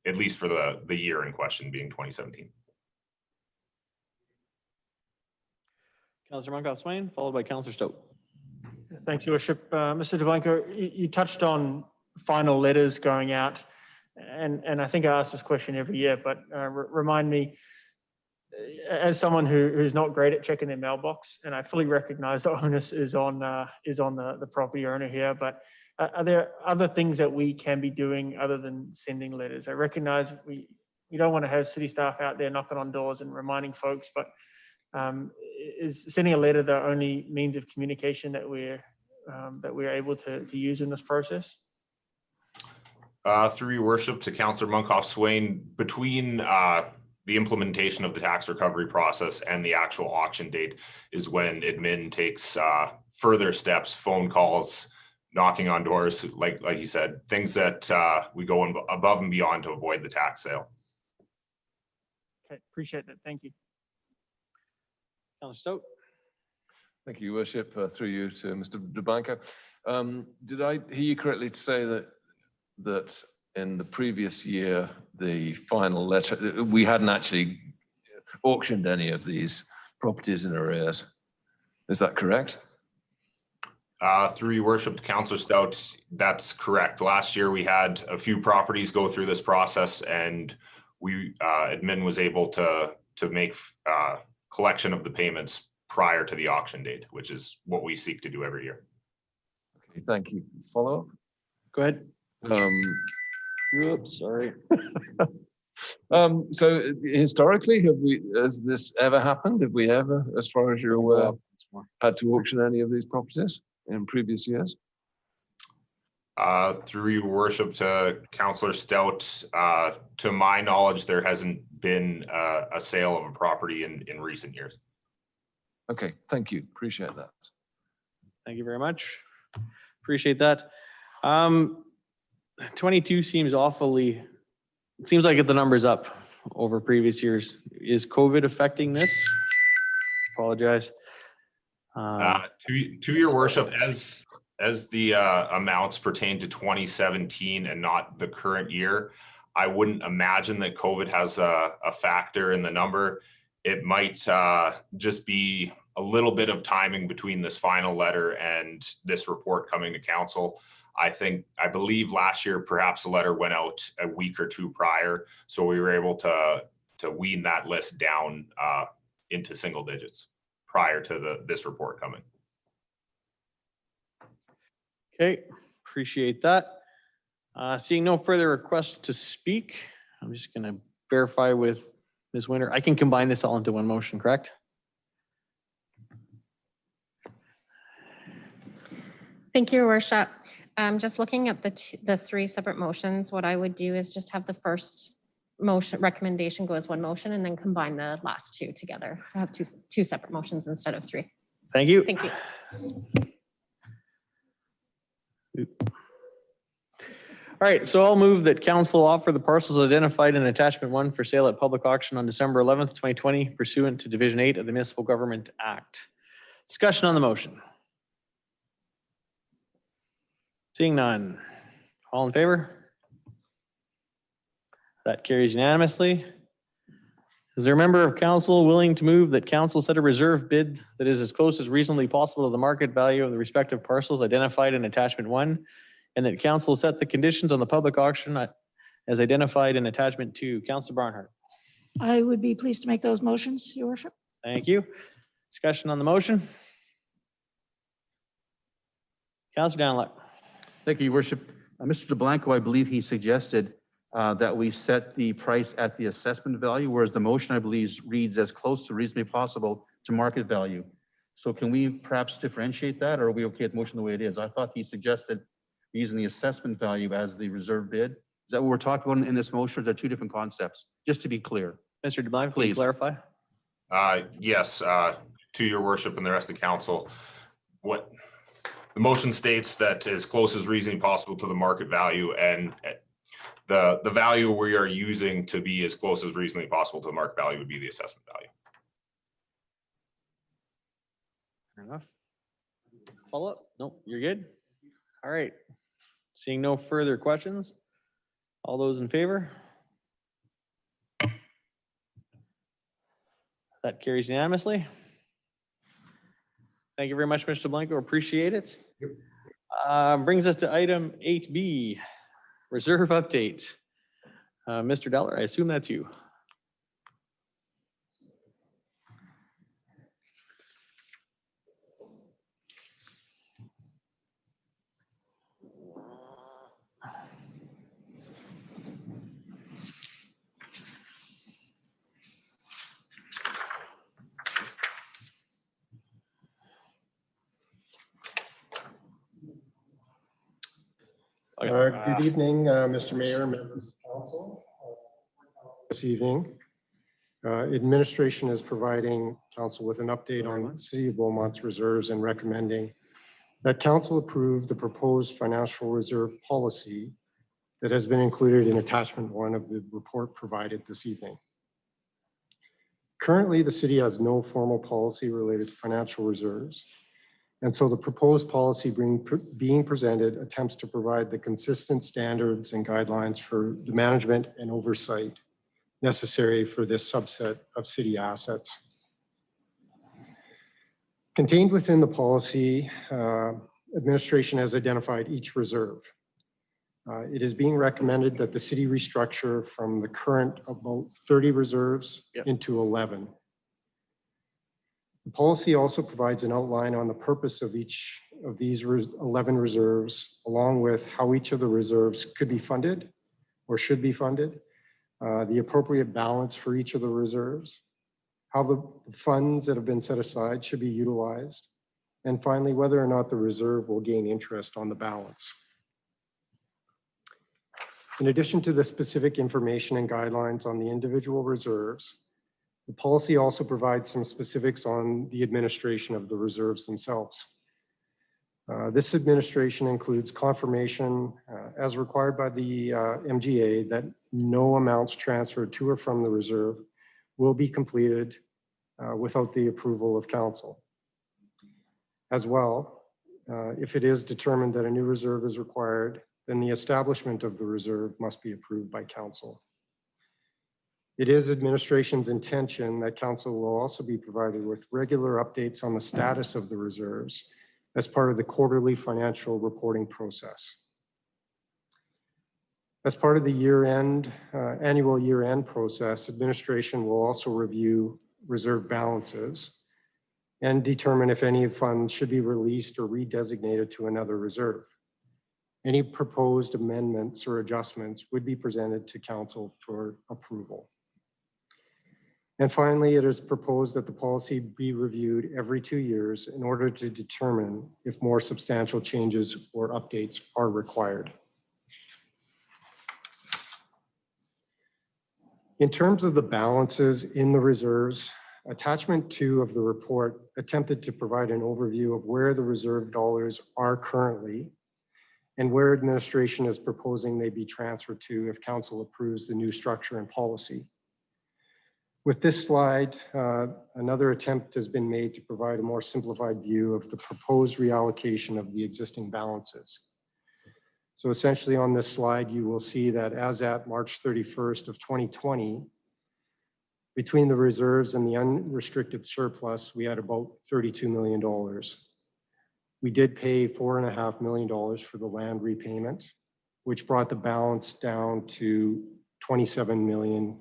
at least for the year in question being 2017. Councilor Monkoff-Swain, followed by Councilor Stout. Thanks, Your Worship. Mr. DeBlanco, you touched on final letters going out, and I think I ask this question every year, but remind me, as someone who's not great at checking their mailbox, and I fully recognize the onus is on the property owner here, but are there other things that we can be doing other than sending letters? I recognize we don't want to have city staff out there knocking on doors and reminding folks, but is sending a letter the only means of communication that we're able to use in this process? Through your worship to Councillor Monkoff-Swain, between the implementation of the tax recovery process and the actual auction date is when admin takes further steps, phone calls, knocking on doors, like you said, things that we go above and beyond to avoid the tax sale. Okay, appreciate that. Thank you. Councilor Stout. Thank you, Your Worship. Through you to Mr. DeBlanco. Did I hear you correctly to say that in the previous year, the final letter, we hadn't actually auctioned any of these properties in arrears? Is that correct? Through your worship to Councillor Stout, that's correct. Last year we had a few properties go through this process, and we admin was able to make collection of the payments prior to the auction date, which is what we seek to do every year. Okay, thank you. Follow up? Go ahead. Oops, sorry. So historically, has this ever happened? Have we ever, as far as you're aware, had to auction any of these properties in previous years? Through your worship to Councillor Stout, to my knowledge, there hasn't been a sale of a property in recent years. Okay, thank you. Appreciate that. Thank you very much. Appreciate that. 22 seems awfully, it seems like the number's up over previous years. Is COVID affecting this? Apologize. To your worship, as the amounts pertain to 2017 and not the current year, I wouldn't imagine that COVID has a factor in the number. It might just be a little bit of timing between this final letter and this report coming to council. I believe last year, perhaps the letter went out a week or two prior, so we were able to wean that list down into single digits prior to this report coming. Okay, appreciate that. Seeing no further requests to speak, I'm just going to verify with Ms. Winter. I can combine this all into one motion, correct? Thank you, Your Worship. Just looking at the three separate motions, what I would do is just have the first motion recommendation go as one motion and then combine the last two together. So have two separate motions instead of three. Thank you. Thank you. All right, so I'll move that council offer the parcels identified in attachment 1 for sale at public auction on December 11th, 2020 pursuant to Division 8 of the Municipal Government Act. Discussion on the motion. Seeing none. All in favor? That carries unanimously. Is there a member of council willing to move that council set a reserve bid that is as close as reasonably possible to the market value of the respective parcels identified in attachment 1, and that council set the conditions on the public auction as identified in attachment 2? Councilor Barnhart. I would be pleased to make those motions, Your Worship. Thank you. Discussion on the motion. Councilor Daniluk. Thank you, Your Worship. Mr. DeBlanco, I believe he suggested that we set the price at the assessment value, whereas the motion, I believe, reads as close to reasonably possible to market value. So can we perhaps differentiate that, or are we okay with the motion the way it is? I thought he suggested using the assessment value as the reserve bid. Is that what we're talking about in this motion, or is that two different concepts? Just to be clear. Mr. DeBlanco, please clarify. Yes, to your worship and the rest of the council, what the motion states that as close as reasonably possible to the market value, and the value we are using to be as close as reasonably possible to the market value would be the assessment value. Fair enough. Follow up? Nope, you're good. All right. Seeing no further questions, all those in favor? That carries unanimously. Thank you very much, Mr. Blanco. Appreciate it. Brings us to item 8B, reserve update. Mr. Deller, I assume that's you. Good evening, Mr. Mayor, members of council. This evening, administration is providing council with an update on City of Beaumont's reserves and recommending that council approve the proposed financial reserve policy that has been included in attachment 1 of the report provided this evening. Currently, the city has no formal policy related to financial reserves. And so the proposed policy being presented attempts to provide the consistent standards and guidelines for the management and oversight necessary for this subset of city assets. Contained within the policy, administration has identified each reserve. It is being recommended that the city restructure from the current about 30 reserves into 11. The policy also provides an outline on the purpose of each of these 11 reserves, along with how each of the reserves could be funded or should be funded, the appropriate balance for each of the reserves, how the funds that have been set aside should be utilized, and finally, whether or not the reserve will gain interest on the balance. In addition to the specific information and guidelines on the individual reserves, the policy also provides some specifics on the administration of the reserves themselves. This administration includes confirmation, as required by the MGA, that no amounts transferred to or from the reserve will be completed without the approval of council. As well, if it is determined that a new reserve is required, then the establishment of the reserve must be approved by council. It is administration's intention that council will also be provided with regular updates on the status of the reserves as part of the quarterly financial reporting process. As part of the year-end, annual year-end process, administration will also review reserve balances and determine if any funds should be released or redesignated to another reserve. Any proposed amendments or adjustments would be presented to council for approval. And finally, it is proposed that the policy be reviewed every 2 years in order to determine if more substantial changes or updates are required. In terms of the balances in the reserves, attachment 2 of the report attempted to provide an overview of where the reserve dollars are currently and where administration is proposing they be transferred to if council approves the new structure and policy. With this slide, another attempt has been made to provide a more simplified view of the proposed reallocation of the existing balances. So essentially on this slide, you will see that as at March 31st of 2020, between the reserves and the unrestricted surplus, we had about $32 million. We did pay $4.5 million for the land repayment, which brought the balance down to $27 million,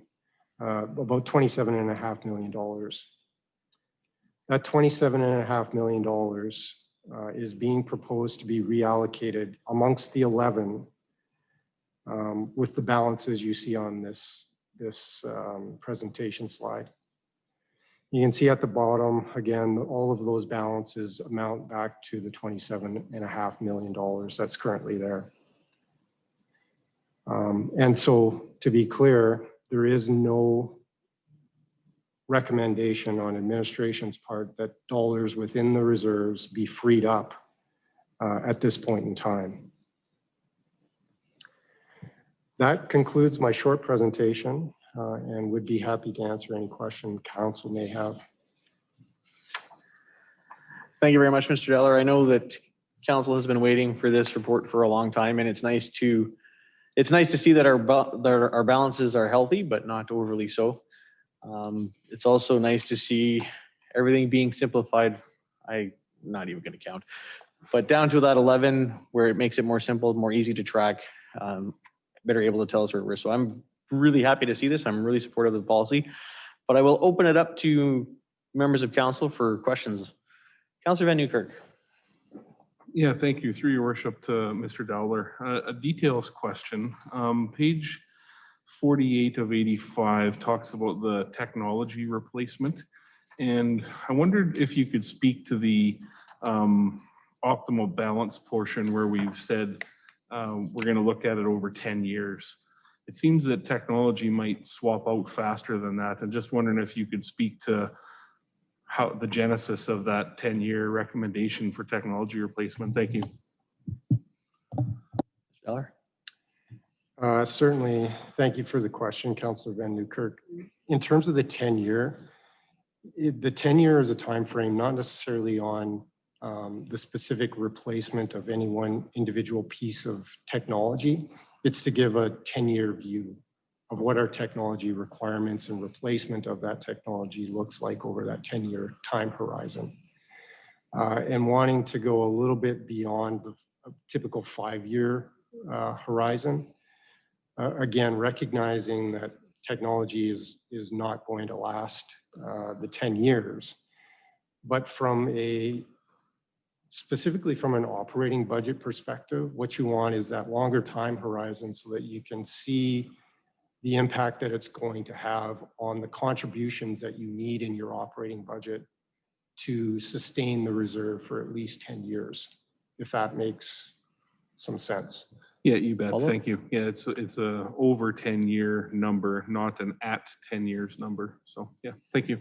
about $27.5 million. That $27.5 million is being proposed to be reallocated amongst the 11 with the balances you see on this presentation slide. You can see at the bottom, again, all of those balances amount back to the $27.5 million that's currently there. And so to be clear, there is no recommendation on administration's part that dollars within the reserves be freed up at this point in time. That concludes my short presentation and would be happy to answer any question council may have. Thank you very much, Mr. Deller. I know that council has been waiting for this report for a long time, and it's nice to see that our balances are healthy, but not overly so. It's also nice to see everything being simplified. I'm not even going to count, but down to that 11 where it makes it more simple, more easy to track, better able to tell us where we're. So I'm really happy to see this. I'm really supportive of the policy, but I will open it up to members of council for questions. Councillor Van Newkirk. Yeah, thank you. Through your worship to Mr. Dowler. A details question. Page 48 of 85 talks about the technology replacement. And I wondered if you could speak to the optimal balance portion where we've said we're going to look at it over 10 years. It seems that technology might swap out faster than that. And just wondering if you could speak to how the genesis of that 10-year recommendation for technology replacement. Thank you. Mr. Deller. Certainly. Thank you for the question, Councillor Van Newkirk. In terms of the 10-year, the 10-year is a time frame, not necessarily on the specific replacement of any one individual piece of technology. It's to give a 10-year view of what our technology requirements and replacement of that technology looks like over that 10-year time horizon. And wanting to go a little bit beyond the typical 5-year horizon. Again, recognizing that technology is not going to last the 10 years, but specifically from an operating budget perspective, what you want is that longer time horizon so that you can see the impact that it's going to have on the contributions that you need in your operating budget to sustain the reserve for at least 10 years, if that makes some sense. Yeah, you bet. Thank you. Yeah, it's a over 10-year number, not an at 10 years number. So yeah, thank you.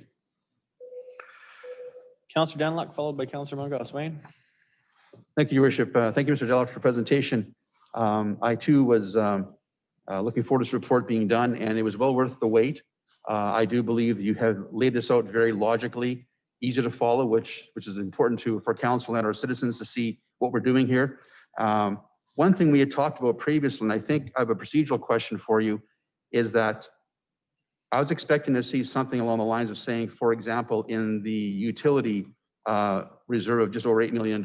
Councillor Danlock, followed by Councillor Mungo Swain. Thank you, Your Worship. Thank you, Mr. Deller, for the presentation. I too was looking forward to this report being done, and it was well worth the wait. I do believe you have laid this out very logically, easy to follow, which is important for council and our citizens to see what we're doing here. One thing we had talked about previously, and I think I have a procedural question for you, is that I was expecting to see something along the lines of saying, for example, in the utility reserve of just over $8 million,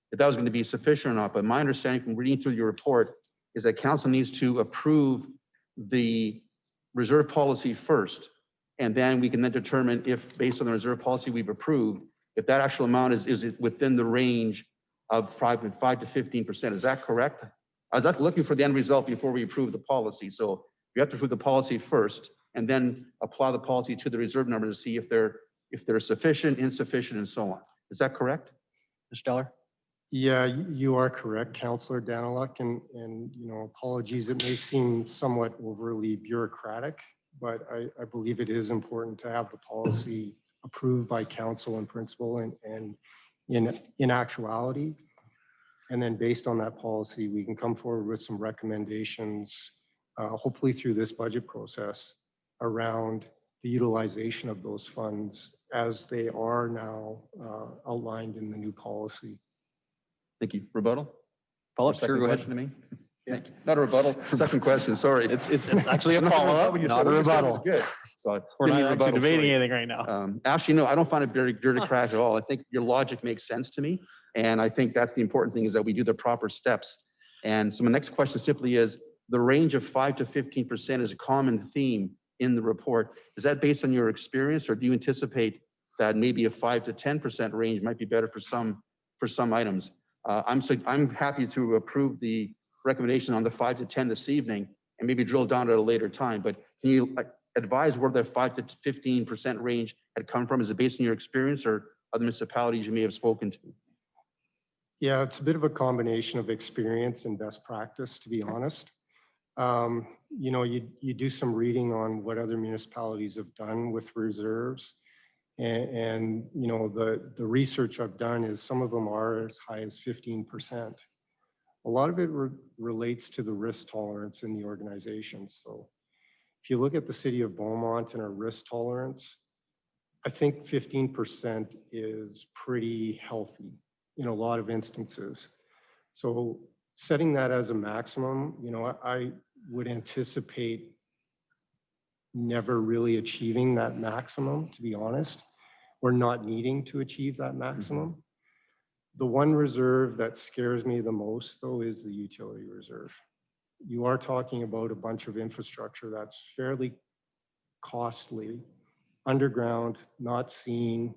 if that was going to be sufficient or not. But my understanding from reading through your report is that council needs to approve the reserve policy first, and then we can then determine if, based on the reserve policy we've approved, if that actual amount is within the range of 5 to 15%. Is that correct? I was looking for the end result before we approve the policy. So you have to approve the policy first, and then apply the policy to the reserve number to see if they're sufficient, insufficient, and so on. Is that correct? Mr. Deller? Yeah, you are correct, Councillor Daniluk, and apologies, it may seem somewhat overly bureaucratic, but I believe it is important to have the policy approved by council in principle and in actuality. And then based on that policy, we can come forward with some recommendations, hopefully through this budget process, around the utilization of those funds as they are now outlined in the new policy. Thank you. Rebuttal? Follow-up, Second sure, go ahead. question to me? Thank you. Not a rebuttal, second question, sorry. It's actually a Not follow-up, what you not said. a What you said was rebuttal. Good. So We're give me not a actually rebuttal, debating sorry. anything right now. Actually, no, I don't find it very dirty crack at all. I think your logic makes sense to me. And I think that's the important thing, is that we do the proper steps. And so my next question simply is, the range of 5 to 15% is a common theme in the report. Is that based on your experience, or do you anticipate that maybe a 5 to 10% range might be better for some items? I'm happy to approve the recommendation on the 5 to 10 this evening and maybe drill down at a later time. But can you advise where that 5 to 15% range had come from? Is it based on your experience or other municipalities you may have spoken to? Yeah, it's a bit of a combination of experience and best practice, to be honest. You know, you do some reading on what other municipalities have done with reserves. And you know, the research I've done is some of them are as high as 15%. A lot of it relates to the risk tolerance in the organization. So if you look at the city of Beaumont and our risk tolerance, I think 15% is pretty healthy in a lot of instances. So setting that as a maximum, you know, I would anticipate never really achieving that maximum, to be honest, or not needing to achieve that maximum. The one reserve that scares me the most, though, is the utility reserve. You are talking about a bunch of infrastructure that's fairly costly, underground, not seen.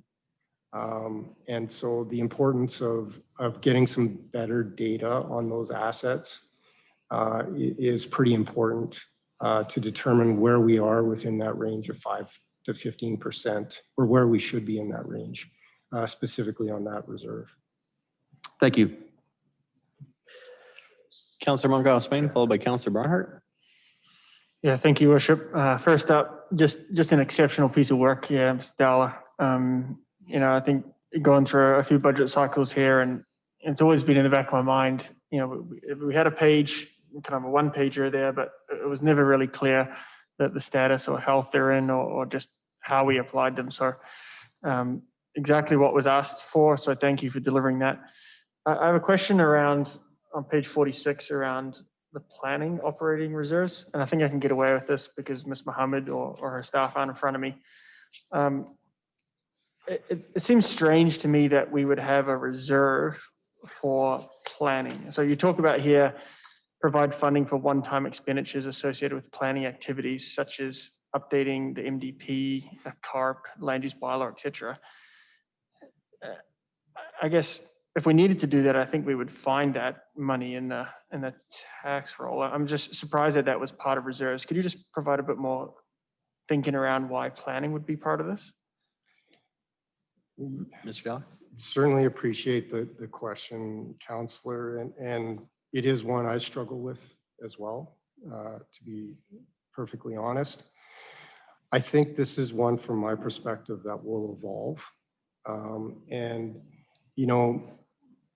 And so the importance of getting some better data on those assets is pretty important to determine where we are within that range of 5 to 15%, or where we should be in that range, specifically on that reserve. Thank you. Councillor Montgomery Spain, followed by Councillor Barnhart. Yeah, thank you, Worship. First up, just an exceptional piece of work here, Mr. Dowler. You know, I think going through a few budget cycles here, and it's always been in the back of my mind, you know, we had a page, kind of a one pager there, but it was never really clear that the status or health they're in, or just how we applied them. So exactly what was asked for. So thank you for delivering that. I have a question around on page 46 around the planning operating reserves. And I think I can get away with this because Ms. Mohammed or her staff aren't in front of me. It seems strange to me that we would have a reserve for planning. So you talk about here, provide funding for one-time expenditures associated with planning activities such as updating the MDP, a CARP, land use bylaw, etc. I guess if we needed to do that, I think we would find that money in the tax roll. I'm just surprised that that was part of reserves. Could you just provide a bit more thinking around why planning would be part of this? Mr. Dowler. Certainly appreciate the question, Councillor, and it is one I struggle with as well, to be perfectly honest. I think this is one from my perspective that will evolve. And, you know,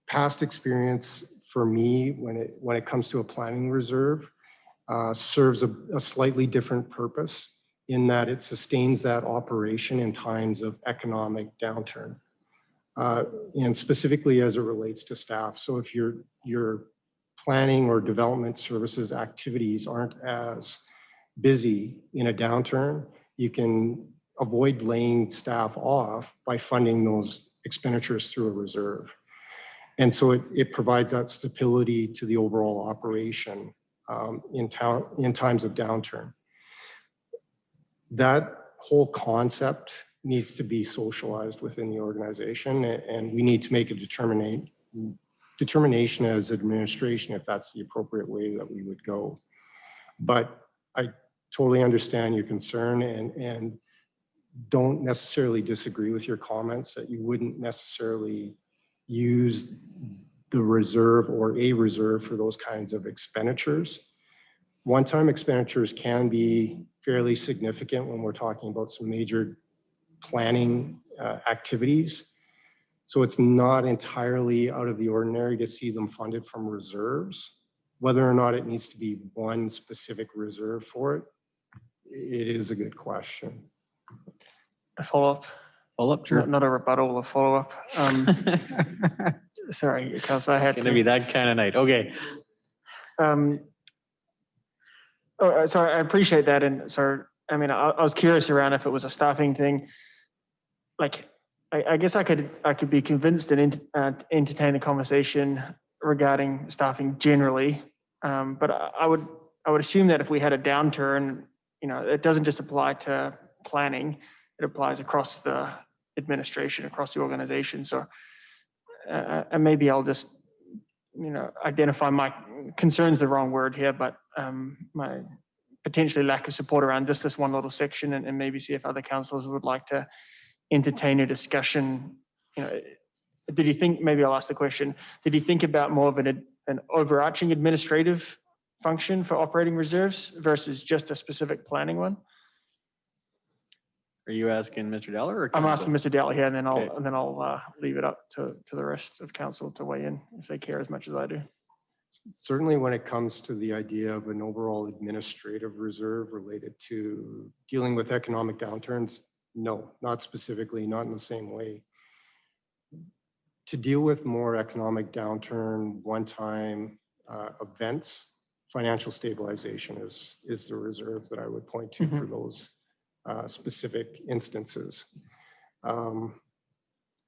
past experience for me when it comes to a planning reserve serves a slightly different purpose in that it sustains that operation in times of economic downturn. And specifically as it relates to staff. So if your planning or development services activities aren't as busy in a downturn, you can avoid laying staff off by funding those expenditures through a reserve. And so it provides that stability to the overall operation in times of downturn. That whole concept needs to be socialized within the organization, and we need to make a determination as administration if that's the appropriate way that we would go. But I totally understand your concern and don't necessarily disagree with your comments that you wouldn't necessarily use the reserve or a reserve for those kinds of expenditures. One-time expenditures can be fairly significant when we're talking about some major planning activities. So it's not entirely out of the ordinary to see them funded from reserves. Whether or not it needs to be one specific reserve for it, it is a good question. A follow-up. Follow-up, sure. Not a rebuttal, a follow-up. Sorry, Councillor, I had Gonna be that kind of night. Okay. Sorry, I appreciate that. And so, I mean, I was curious around if it was a staffing thing. Like, I guess I could be convinced and entertain a conversation regarding staffing generally. But I would assume that if we had a downturn, it doesn't just apply to planning, it applies across the administration, across the organization. So and maybe I'll just, identify my concerns, the wrong word here, but my potentially lack of support around just this one little section, and maybe see if other councillors would like to entertain a discussion. Did you think, maybe I'll ask the question, did you think about more of an overarching administrative function for operating reserves versus just a specific planning one? Are you asking Mr. Deller or? I'm asking Mr. Dowler here, and then Okay. I'll leave it up to the rest of council to weigh in if they care as much as I do. Certainly when it comes to the idea of an overall administrative reserve related to dealing with economic downturns, no, not specifically, not in the same way. To deal with more economic downturn, one-time events, financial stabilization is the reserve that I would point to for those specific instances.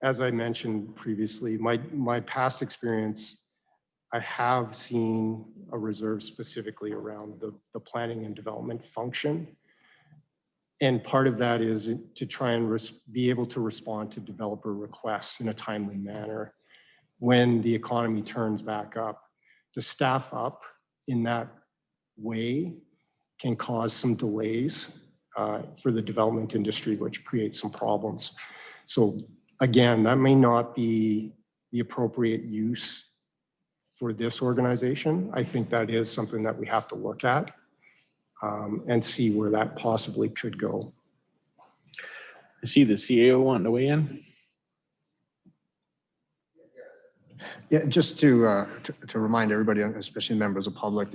As I mentioned previously, my past experience, I have seen a reserve specifically around the planning and development function. And part of that is to try and be able to respond to developer requests in a timely manner when the economy turns back up. To staff up in that way can cause some delays for the development industry, which creates some problems. So again, that may not be the appropriate use for this organization. I think that is something that we have to look at and see where that possibly could go. I see the CAO wanting to weigh in. Yeah, just to remind everybody, especially members of public,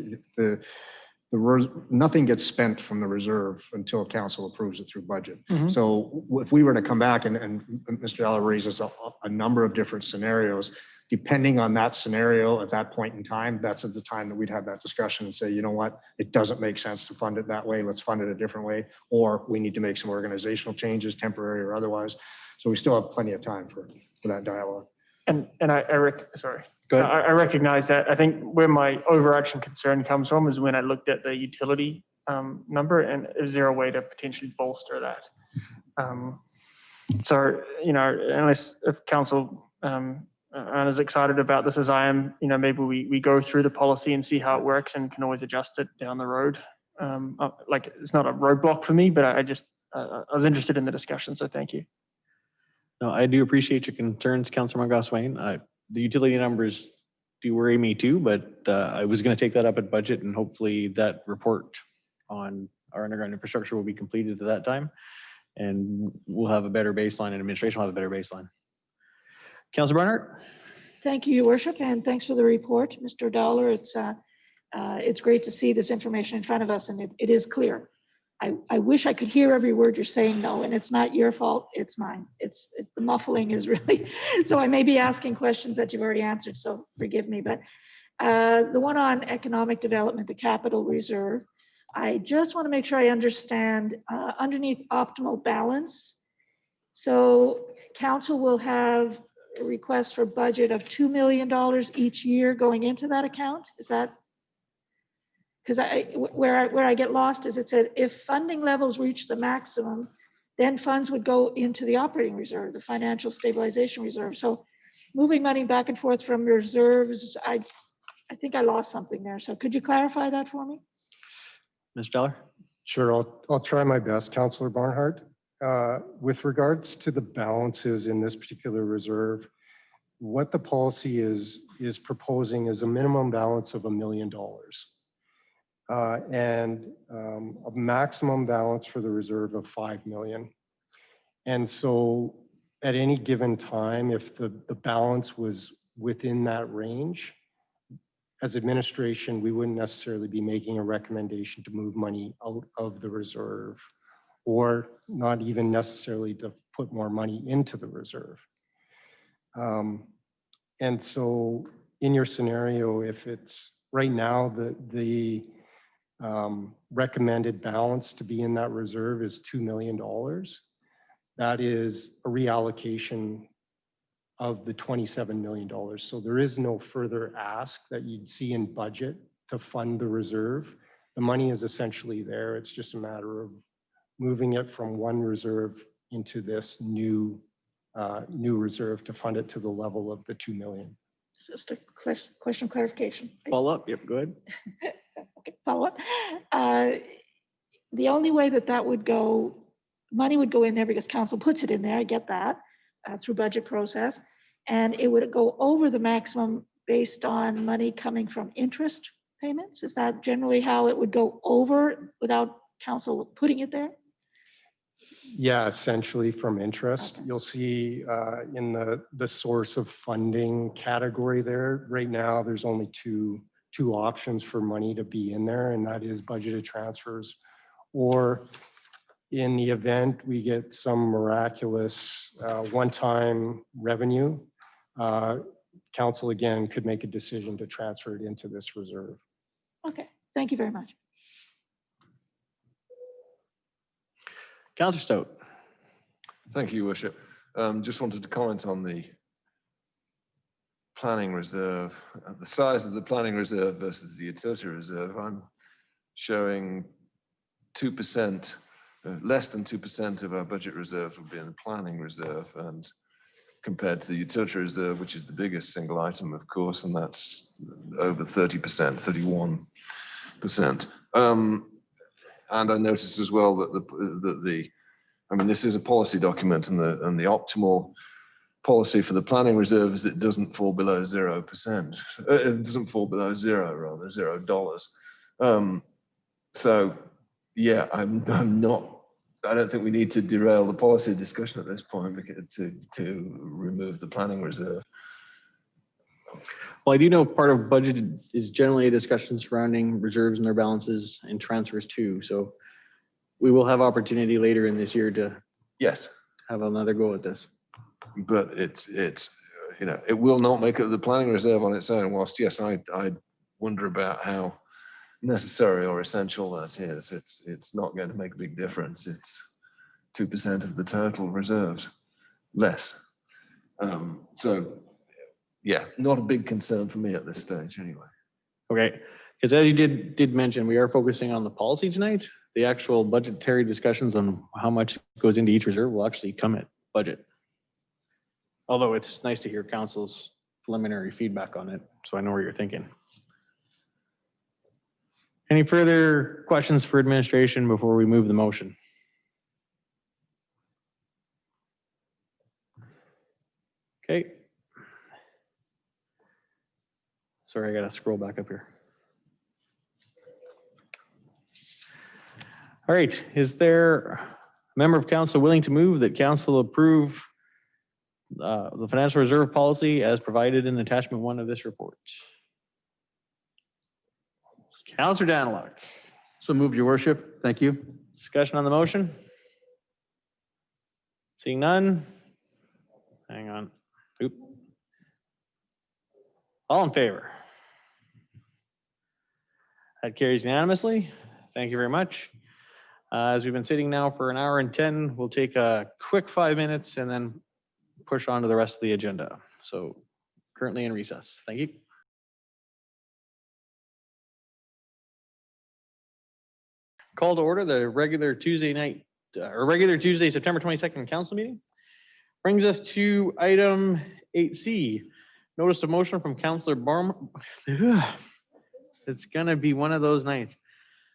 nothing gets spent from the reserve until council approves it through budget. So if we were to come back and Mr. Alla raises a number of different scenarios, depending on that scenario at that point in time, that's at the time that we'd have that discussion and say, you know what, it doesn't make sense to fund it that way. Let's fund it a different way, or we need to make some organizational changes, temporary or otherwise. So we still have plenty of time for that dialogue. And sorry. Go ahead. I recognize that. I think where my overarching concern comes from is when I looked at the utility number, and is there a way to potentially bolster that? So, unless if council aren't as excited about this as I am, maybe we go through the policy and see how it works, and can always adjust it down the road. Like, it's not a roadblock for me, but I was interested in the discussion, so thank you. No, I do appreciate your concerns, Councillor Mungo-Swain. The utility numbers do worry me too, but I was going to take that up at budget, and hopefully that report on our underground infrastructure will be completed at that time, and we'll have a better baseline, and administration will have a better baseline. Councillor Barnhart. Thank you, Your Worship, and thanks for the report, Mr. Dollar. It's great to see this information in front of us, and it is clear. I wish I could hear every word you're saying, though, and it's not your fault, it's mine. The muffling is really, so I may be asking questions that you've already answered, so forgive me. But the one on economic development, the capital reserve, I just want to make sure I understand underneath optimal balance. So council will have a request for budget of $2 million each year going into that account. Is that? Because where I get lost is it said if funding levels reach the maximum, then funds would go into the operating reserve, the financial stabilization reserve. So moving money back and forth from reserves, I think I lost something there. So could you clarify that for me? Mr. Deller? Sure, I'll try my best, Councillor Barnhart. With regards to the balances in this particular reserve, what the policy is proposing is a minimum balance of $1 million. And a maximum balance for the reserve of 5 million. And so at any given time, if the balance was within that range, as administration, we wouldn't necessarily be making a recommendation to move money out of the reserve or not even necessarily to put more money into the reserve. And so in your scenario, if it's right now, the recommended balance to be in that reserve is $2 million. That is a reallocation of the $27 million. So there is no further ask that you'd see in budget to fund the reserve. The money is essentially there. It's just a matter of moving it from one reserve into this new reserve to fund it to the level of the 2 million. Just a question clarification. Follow up? Yep, go ahead. Okay, follow up. The only way that would go, money would go in there because council puts it in there, I get that, through budget process. And it would go over the maximum based on money coming from interest payments? Is that generally how it would go over without council putting it there? Yeah, essentially from interest. Okay. You'll see in the source of funding category there, right now, there's only two options for money to be in there, and that is budgeted transfers, or in the event we get some miraculous one-time revenue, council again could make a decision to transfer it into this reserve. Okay, thank you very much. Councillor Stout. Thank you, Your Worship. Just wanted to comment on the planning reserve, the size of the planning reserve versus the utility reserve. I'm showing 2%, less than 2% of our budget reserve would be in the planning reserve, and compared to the utility reserve, which is the biggest single item, of course, and that's over 30%, 31%. And I noticed as well that I mean, this is a policy document, and the optimal policy for the planning reserve is that it doesn't fall below 0%. It doesn't fall below $0. So yeah, I don't think we need to derail the policy discussion at this point to remove the planning reserve. Well, I do know part of budget is generally a discussion surrounding reserves and their balances and transfers too. So we will have opportunity later in this year to Yes, have another go at this. but it's it will not make up the planning reserve on its own. Whilst yes, I wonder about how necessary or essential that is. It's not going to make a big difference. It's 2% of the total reserves, less. So yeah, not a big concern for me at this stage anyway. Okay, because as you did mention, we are focusing on the policy tonight. The actual budgetary discussions on how much goes into each reserve will actually come at budget. Although it's nice to hear council's preliminary feedback on it, so I know where you're thinking. Any further questions for administration before we move the motion? Okay. Sorry, I gotta scroll back up here. All right, is there a member of council willing to move that council approve the financial reserve policy as provided in attachment 1 of this report? Councillor Daniluk. So moved, Your Worship. Thank you. Discussion on the motion? Seeing none? Hang on. Oop. All in favor? That carries unanimously. Thank you very much. As we've been sitting now for 1 hour and 10, we'll take a quick 5 minutes and then push on to the rest of the agenda. So currently in recess. Thank you. Call to order the regular Tuesday, September 22nd council meeting. Brings us to item 8C. Notice of motion from Councillor Beaumont. It's gonna be one of those nights.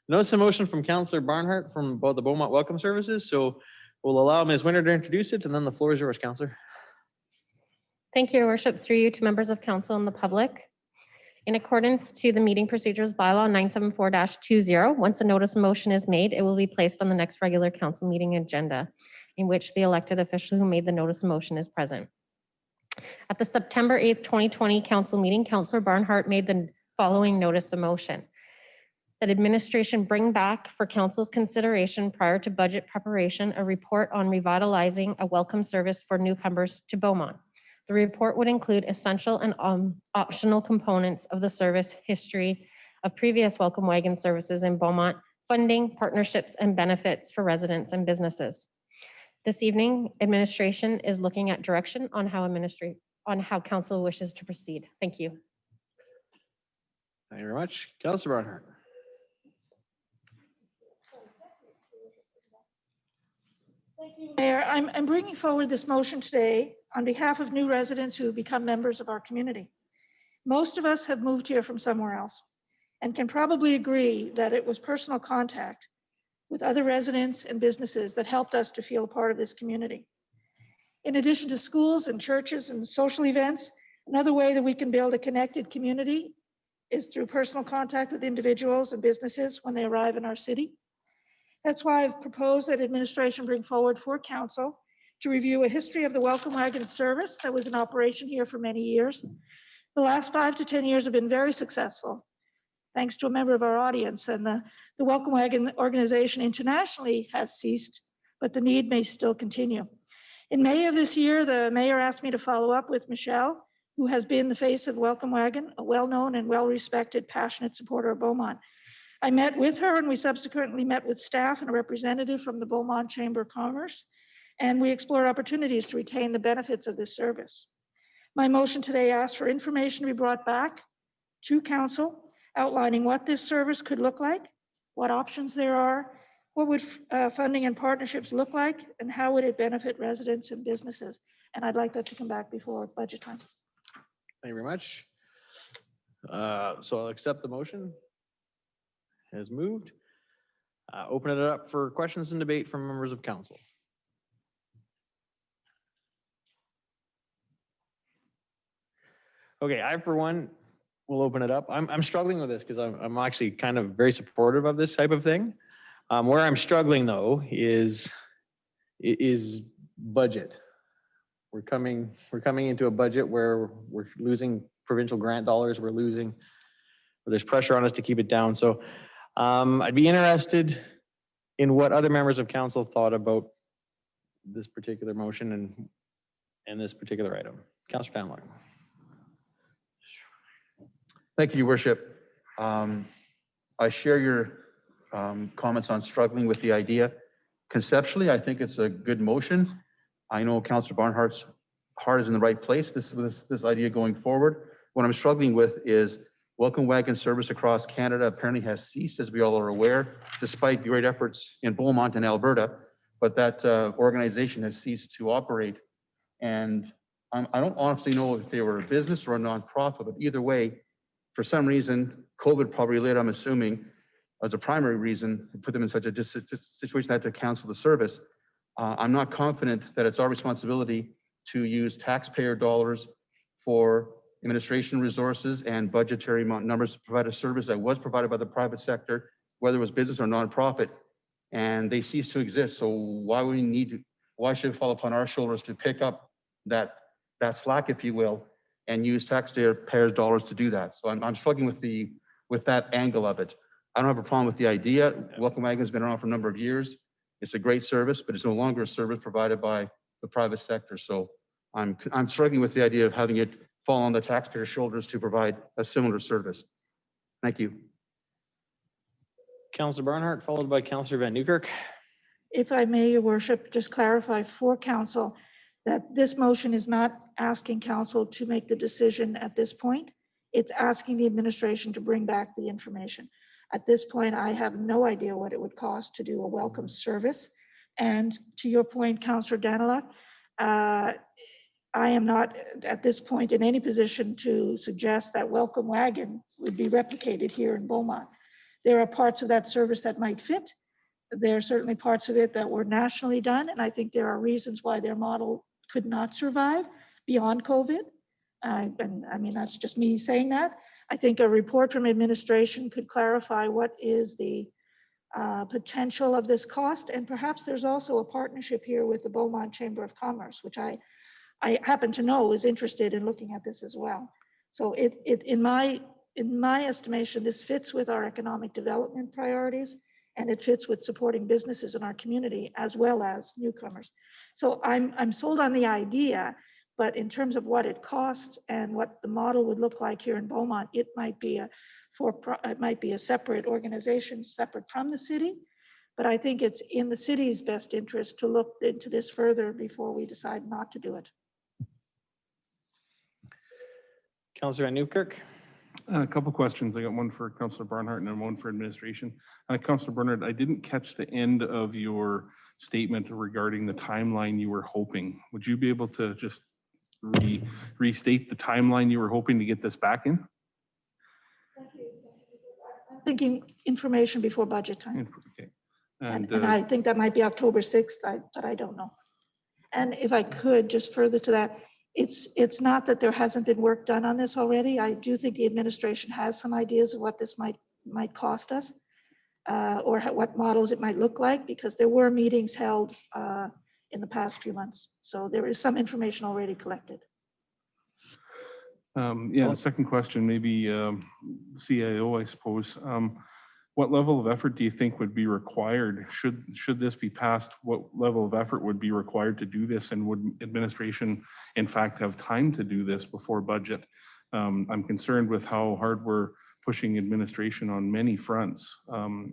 Notice of motion from Councillor Barnhart from the Beaumont Welcome Services. So we'll allow Ms. Winter to introduce it, and then the floor is yours, Councillor. Thank you, Your Worship, through you to members of council and the public. In accordance to the meeting procedures bylaw 974-20, once a notice of motion is made, it will be placed on the next regular council meeting agenda in which the elected official who made the notice of motion is present. At the September 8th, 2020 council meeting, Councillor Barnhart made the following notice of motion. that administration bring back for council's consideration prior to budget preparation a report on revitalizing a welcome service for newcomers to Beaumont. The report would include essential and optional components of the service, history of previous welcome wagon services in Beaumont, funding, partnerships, and benefits for residents and businesses. This evening, administration is looking at direction on how council wishes to proceed. Thank you. Thank you very much. Councilor Barnhart. Mayor, I'm bringing forward this motion today on behalf of new residents who have become members of our community. Most of us have moved here from somewhere else and can probably agree that it was personal contact with other residents and businesses that helped us to feel a part of this community. In addition to schools and churches and social events, another way that we can build a connected community is through personal contact with individuals and businesses when they arrive in our city. That's why I've proposed that administration bring forward for council to review a history of the Welcome Wagon service that was in operation here for many years. The last 5 to 10 years have been very successful, thanks to a member of our audience, and the Welcome Wagon organization internationally has ceased, but the need may still continue. In May of this year, the mayor asked me to follow up with Michelle, who has been the face of Welcome Wagon, a well-known and well-respected, passionate supporter of Beaumont. I met with her, and we subsequently met with staff and a representative from the Beaumont Chamber of Commerce, and we explored opportunities to retain the benefits of this service. My motion today asks for information to be brought back to council outlining what this service could look like, what options there are, what would funding and partnerships look like, and how would it benefit residents and businesses. And I'd like that to come back before budget time. Thank you very much. So I'll accept the motion as moved. Open it up for questions and debate from members of council. Okay, I for one will open it up. I'm struggling with this because I'm actually kind of very supportive of this type of thing. Where I'm struggling though is budget. We're coming into a budget where we're losing provincial grant dollars. There's pressure on us to keep it down. So I'd be interested in what other members of council thought about this particular motion and this particular item. Councilor Famler. Thank you, Your Worship. I share your comments on struggling with the idea. Conceptually, I think it's a good motion. I know Councilor Barnhart's heart is in the right place. This idea going forward. What I'm struggling with is welcome wagon service across Canada apparently has ceased, as we all are aware, despite great efforts in Beaumont and Alberta, but that organization has ceased to operate. And I don't honestly know if they were a business or a nonprofit, but either way, for some reason, COVID probably led, I'm assuming, as a primary reason, to put them in such a situation that to cancel the service. I'm not confident that it's our responsibility to use taxpayer dollars for administration resources and budgetary numbers to provide a service that was provided by the private sector, whether it was business or nonprofit, and they cease to exist. So why should it fall upon our shoulders to pick up that slack, if you will, and use taxpayer dollars to do that? So I'm struggling with that angle of it. I don't have a problem with the idea. Welcome Wagon has been around for a number of years. It's a great service, but it's no longer a service provided by the private sector. So I'm struggling with the idea of having it fall on the taxpayer's shoulders to provide a similar service. Thank you. Councilor Barnhart, followed by Councilor Van Newkirk. If I may, Your Worship, just clarify for council that this motion is not asking council to make the decision at this point. It's asking the administration to bring back the information. At this point, I have no idea what it would cost to do a welcome service. And to your point, Councilor Danila, I am not at this point in any position to suggest that welcome wagon would be replicated here in Beaumont. There are parts of that service that might fit. There are certainly parts of it that were nationally done, and I think there are reasons why their model could not survive beyond COVID. And I mean, that's just me saying that. I think a report from administration could clarify what is the potential of this cost, and perhaps there's also a partnership here with the Beaumont Chamber of Commerce, which I happen to know is interested in looking at this as well. So in my in my estimation, this fits with our economic development priorities, and it fits with supporting businesses in our community as well as newcomers. So I'm sold on the idea, but in terms of what it costs and what the model would look like here in Beaumont, it might be a separate organization, separate from the city. But I think it's in the city's best interest to look into this further before we decide not to do it. Councillor Van Newkirk. A couple questions. I got one for Councillor Barnhart and then one for administration. Councillor Barnhart, I didn't catch the end of your statement regarding the timeline you were hoping. Would you be able to just restate the timeline you were hoping to get this back in? I'm thinking information before budget time. Okay. And I think that might be October 6th, but I don't know. And if I could, just further to that, it's not that there hasn't been work done on this already. I do think the administration has some ideas of what this might cost us, or what models it might look like, because there were meetings held in the past few months. So there is some information already collected. Yeah, the second question, maybe CIO, I suppose. What level of effort do you think would be required? Should this be passed, what level of effort would be required to do this? And would administration, in fact, have time to do this before budget? I'm concerned with how hard we're pushing administration on many fronts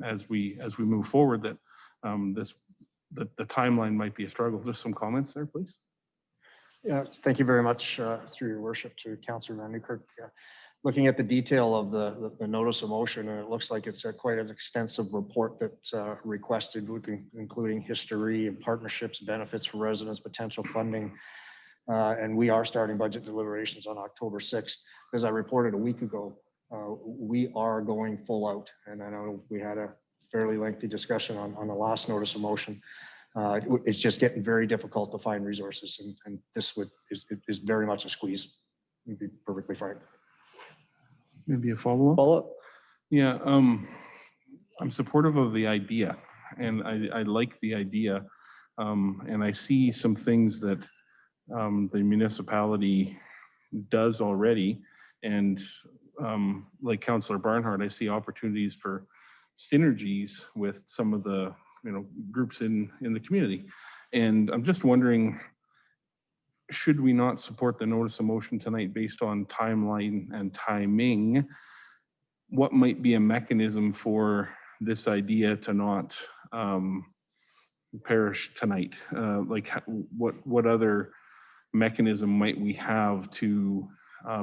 as we move forward, that the timeline might be a struggle. Just some comments there, please. Yeah, thank you very much, through your worship, to Councillor Van Newkirk. Looking at the detail of the notice of motion, and it looks like it's quite an extensive report that's requested, including history and partnerships, benefits for residents, potential funding. And we are starting budget deliberations on October 6th. As I reported a week ago, we are going full out. And I know we had a fairly lengthy discussion on the last notice of motion. It's just getting very difficult to find resources, and this is very much a squeeze, to be perfectly frank. Maybe a follow-up? Follow-up? Yeah, I'm supportive of the idea, and I like the idea. And I see some things that the municipality does already. And like Councillor Barnhart, I see opportunities for synergies with some of the groups in the community. And I'm just wondering, should we not support the notice of motion tonight based on timeline and timing? What might be a mechanism for this idea to not perish tonight? Like what other mechanism might we have to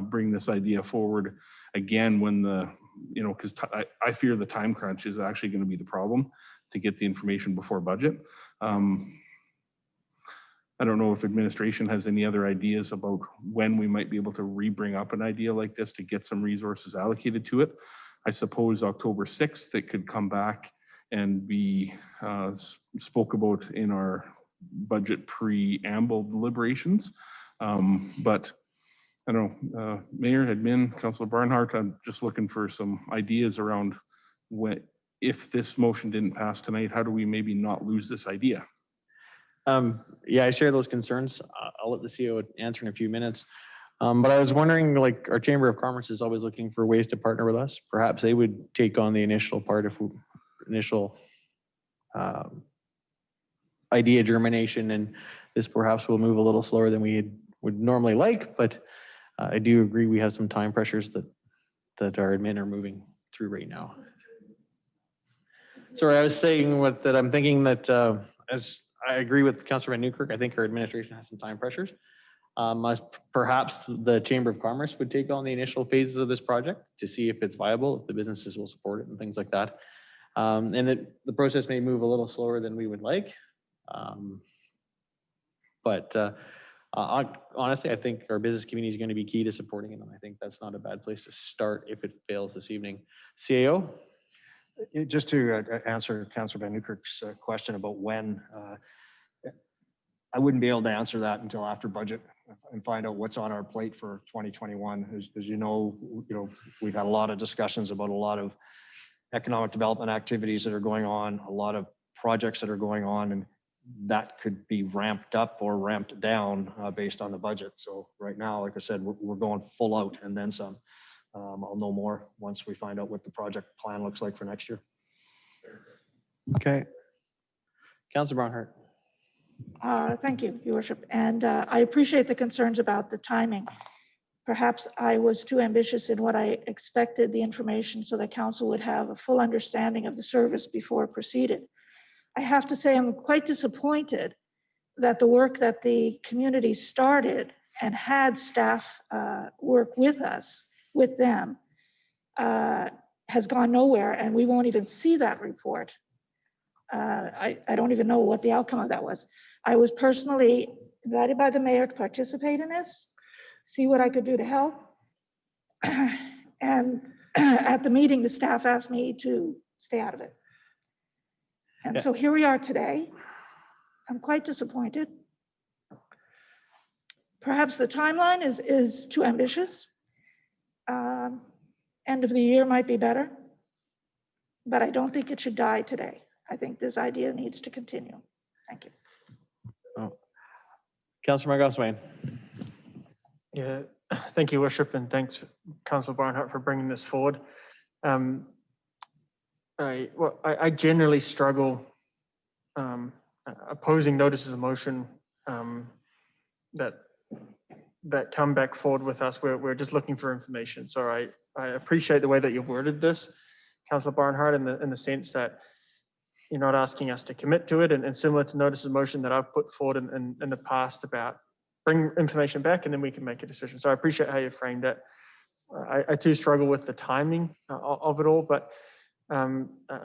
bring this idea forward again when because I fear the time crunch is actually going to be the problem to get the information before budget. I don't know if administration has any other ideas about when we might be able to re-bring up an idea like this to get some resources allocated to it. I suppose October 6th, it could come back and be spoke about in our budget preamble deliberations. But I don't know, Mayor, Admin, Councillor Barnhart, I'm just looking for some ideas around if this motion didn't pass tonight, how do we maybe not lose this idea? Yeah, I share those concerns. I'll let the CEO answer in a few minutes. But I was wondering, like, our Chamber of Commerce is always looking for ways to partner with us. Perhaps they would take on the initial part of initial idea germination, and this perhaps will move a little slower than we would normally like. But I do agree we have some time pressures that our admin are moving through right now. Sorry, I was saying that I'm thinking that as I agree with Councillor Van Newkirk, I think our administration has some time pressures. Perhaps the Chamber of Commerce would take on the initial phases of this project to see if it's viable, if the businesses will support it and things like that. And that the process may move a little slower than we would like. But honestly, I think our business community is going to be key to supporting it. And I think that's not a bad place to start if it fails this evening. CAO? Just to answer Councillor Van Newkirk's question about when, I wouldn't be able to answer that until after budget and find out what's on our plate for 2021. As you know, we've had a lot of discussions about a lot of economic development activities that are going on, a lot of projects that are going on, and that could be ramped up or ramped down based on the budget. So right now, like I said, we're going full out and then some. I'll know more once we find out what the project plan looks like for next year. Okay. Councilor Barnhart. Thank you, Your Worship. And I appreciate the concerns about the timing. Perhaps I was too ambitious in what I expected the information so that council would have a full understanding of the service before it proceeded. I have to say I'm quite disappointed that the work that the community started and had staff work with us, with them, has gone nowhere, and we won't even see that report. I don't even know what the outcome of that was. I was personally invited by the mayor to participate in this, see what I could do to help. And at the meeting, the staff asked me to stay out of it. And Yeah. so here we are today. I'm quite disappointed. Perhaps the timeline is too ambitious. End of the year might be better, but I don't think it should die today. I think this idea needs to continue. Thank you. Oh. Councilor Margoswain. Yeah, thank you, Worship, and thanks, Councillor Barnhart, for bringing this forward. I generally struggle opposing notices of motion that come back forward with us. We're just looking for information. So I appreciate the way that you've worded this, Councillor Barnhart, in the sense that you're not asking us to commit to it, and similar to notices of motion that I've put forward in the past about bring information back and then we can make a decision. So I appreciate how you framed it. I too struggle with the timing of it all, but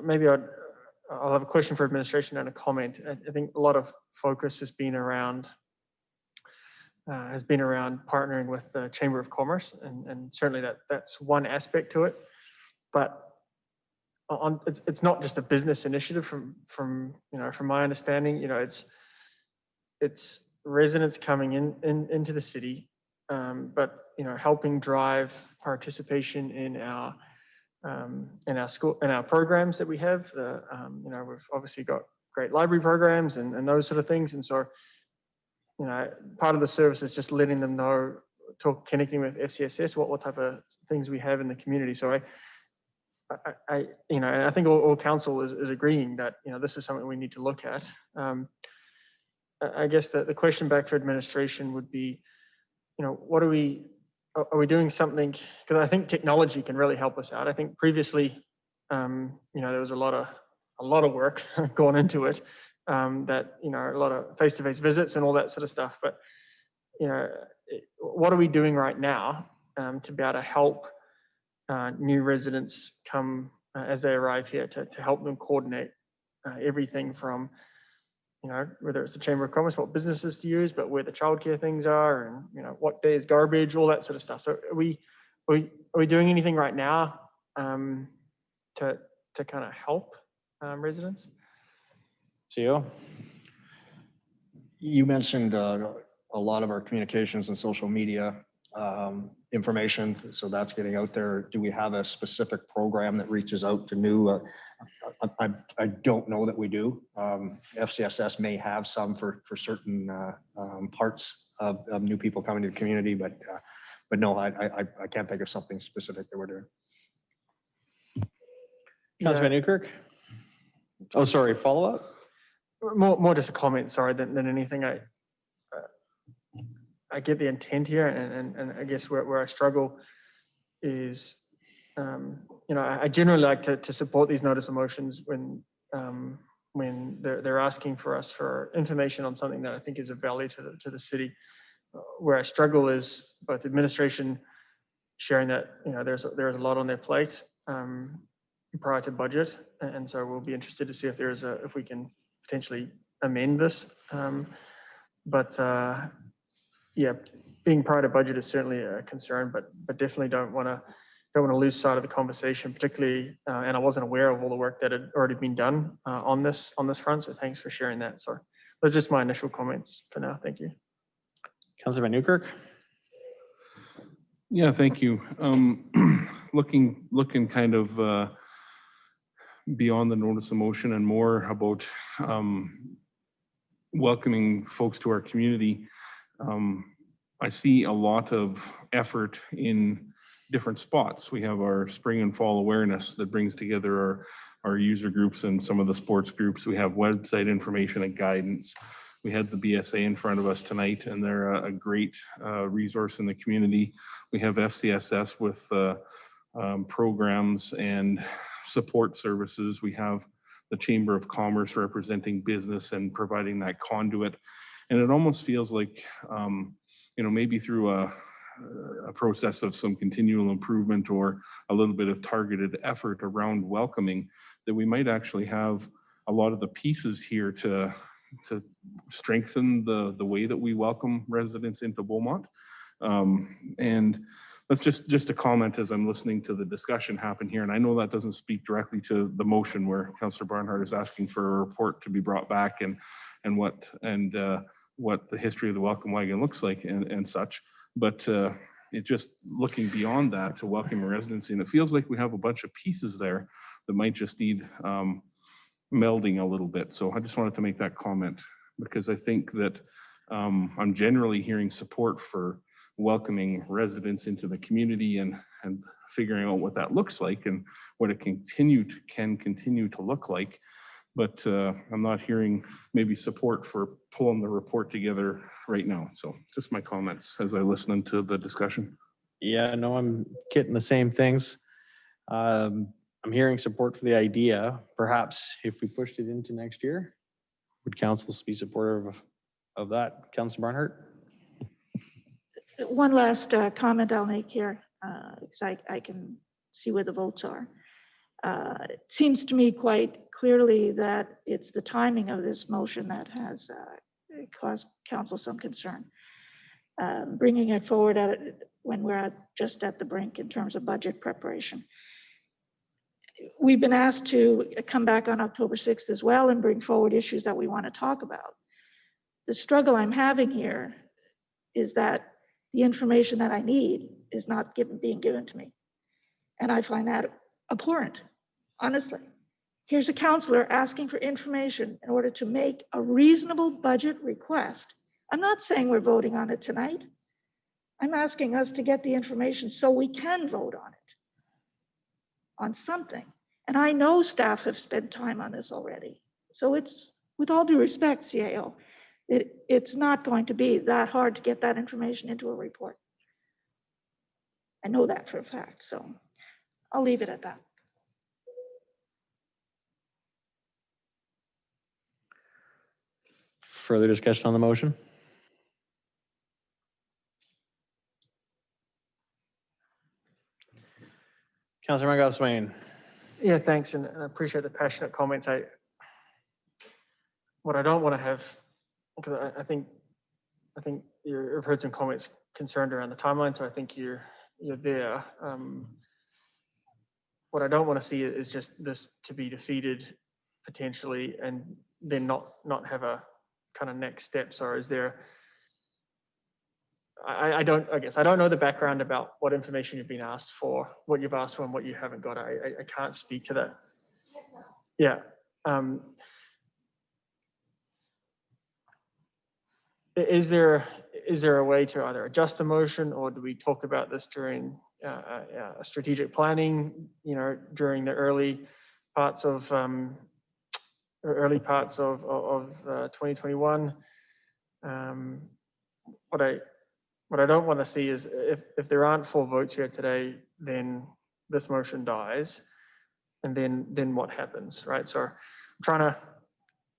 maybe I'll have a question for administration and a comment. I think a lot of focus has been around partnering with the Chamber of Commerce, and certainly that's one aspect to it. But it's not just a business initiative from my understanding. It's residents coming into the city, but helping drive participation in our school, in our programs that we have. We've obviously got great library programs and those sort of things, and so part of the service is just letting them know, connecting with FCSS, what type of things we have in the community. So I think all council is agreeing that this is something we need to look at. I guess the question back for administration would be, what are we doing something? Because I think technology can really help us out. I think previously, there was a lot of work gone into it. That a lot of face-to-face visits and all that sort of stuff. But what are we doing right now to be able to help new residents come as they arrive here to help them coordinate everything from whether it's the Chamber of Commerce, what businesses to use, but where the childcare things are, and what day is garbage, all that sort of stuff. So are we doing anything right now to kind of help residents? Gio? You mentioned a lot of our communications and social media information, so that's getting out there. Do we have a specific program that reaches out to new? I don't know that we do. FCSS may have some for certain parts of new people coming to the community, but no, I can't think of something specific that we're doing. Councilor Van Newkirk? Oh, sorry, follow up? More just a comment, sorry, than anything. I get the intent here, and I guess where I struggle is, I generally like to support these notice of motions when they're asking for us for information on something that I think is of value to the city. Where I struggle is both administration sharing that there's a lot on their plate prior to budget, and so we'll be interested to see if we can potentially amend this. Yeah, being prior to budget is certainly a concern, but definitely don't want to lose sight of the conversation, particularly, and I wasn't aware of all the work that had already been done on this front. So thanks for sharing that. So those are just my initial comments for now. Thank you. Councilor Van Newkirk? Yeah, thank you. Looking kind of beyond the notice of motion and more about welcoming folks to our community. I see a lot of effort in different spots. We have our spring and fall awareness that brings together our user groups and some of the sports groups. We have website information and guidance. We had the BSA in front of us tonight, and they're a great resource in the community. We have FCSS with programs and support services. We have the Chamber of Commerce representing business and providing that conduit. And it almost feels like, maybe through a process of some continual improvement or a little bit of targeted effort around welcoming, that we might actually have a lot of the pieces here to strengthen the way that we welcome residents into Beaumont. And that's just a comment as I'm listening to the discussion happen here. And I know that doesn't speak directly to the motion where Councillor Barnhart is asking for a report to be brought back and what the history of the welcome wagon looks like and such. But it just looking beyond that to welcome residents in, it feels like we have a bunch of pieces there that might just need melding a little bit. So I just wanted to make that comment because I think that I'm generally hearing support for welcoming residents into the community and figuring out what that looks like and what it can continue to look like. But I'm not hearing maybe support for pulling the report together right now. So just my comments as I listen to the discussion. Yeah, no, I'm getting the same things. I'm hearing support for the idea. Perhaps if we pushed it into next year, would councils be supportive of that? Councillor Barnhart? One last comment I'll make here, because I can see where the votes are. It seems to me quite clearly that it's the timing of this motion that has caused council some concern. Bringing it forward when we're just at the brink in terms of budget preparation. We've been asked to come back on October 6th as well and bring forward issues that we want to talk about. The struggle I'm having here is that the information that I need is not being given to me. And I find that abhorrent, honestly. Here's a councillor asking for information in order to make a reasonable budget request. I'm not saying we're voting on it tonight. I'm asking us to get the information so we can vote on it, on something. And I know staff have spent time on this already. So it's, with all due respect, CAO, it's not going to be that hard to get that information into a report. I know that for a fact, so I'll leave it at that. Further discussion on the motion? Councillor McGowan-Swain. Yeah, thanks, and I appreciate the passionate comments. What I don't want to have, because I think you've heard some comments concerned around the timeline, so I think you're there. What I don't want to see is just this to be defeated potentially, and then not have a kind of next steps. Or is there? I guess I don't know the background about what information you've been asked for, what you've asked for, and what you haven't got. I can't speak to that. Yeah. Is there a way to either adjust the motion, or do we talk about this during strategic planning? During the early parts of 2021. What I don't want to see is if there aren't 4 votes here today, then this motion dies, and then what happens, right? So I'm trying to,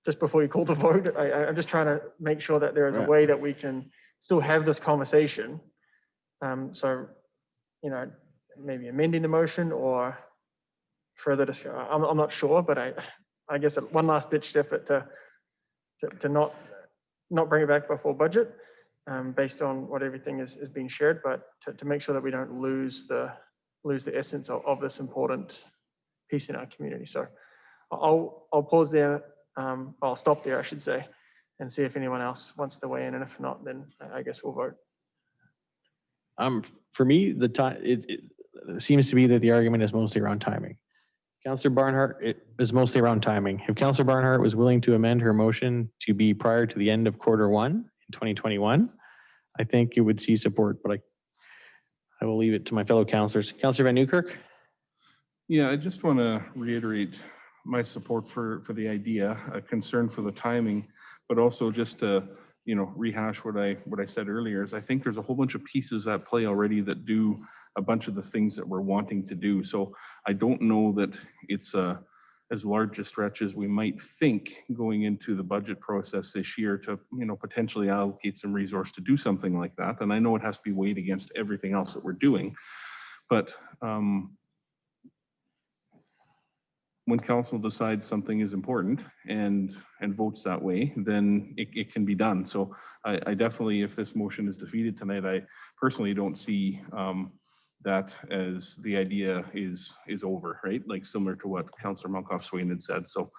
just before you call the vote, I'm just trying to make sure that there is a way that we can still have this conversation. So, maybe amending the motion or further discussion. I'm not sure, but I guess one last ditched effort to not bring it back before budget, based on what everything is being shared, but to make sure that we don't lose the essence of this important piece in our community. So I'll pause there. I'll stop there, I should say, and see if anyone else wants to weigh in, and if not, then I guess we'll vote. For me, it seems to be that the argument is mostly around timing. Councillor Barnhart, it is mostly around timing. If Councillor Barnhart was willing to amend her motion to be prior to the end of Q1 in 2021, I think you would see support. But I will leave it to my fellow councillors. Councillor Van Newkirk? Yeah, I just want to reiterate my support for the idea, a concern for the timing, but also just to, you know, rehash what I said earlier is I think there's a whole bunch of pieces at play already that do a bunch of the things that we're wanting to do. So I don't know that it's as large a stretch as we might think going into the budget process this year to, you know, potentially allocate some resource to do something like that. And I know it has to be weighed against everything else that we're doing, but when council decides something is important and votes that way, then it can be done. So I definitely, if this motion is defeated tonight, I personally don't see that as the idea is over, right? Like similar to what Councillor Monkoff-Swain had said. So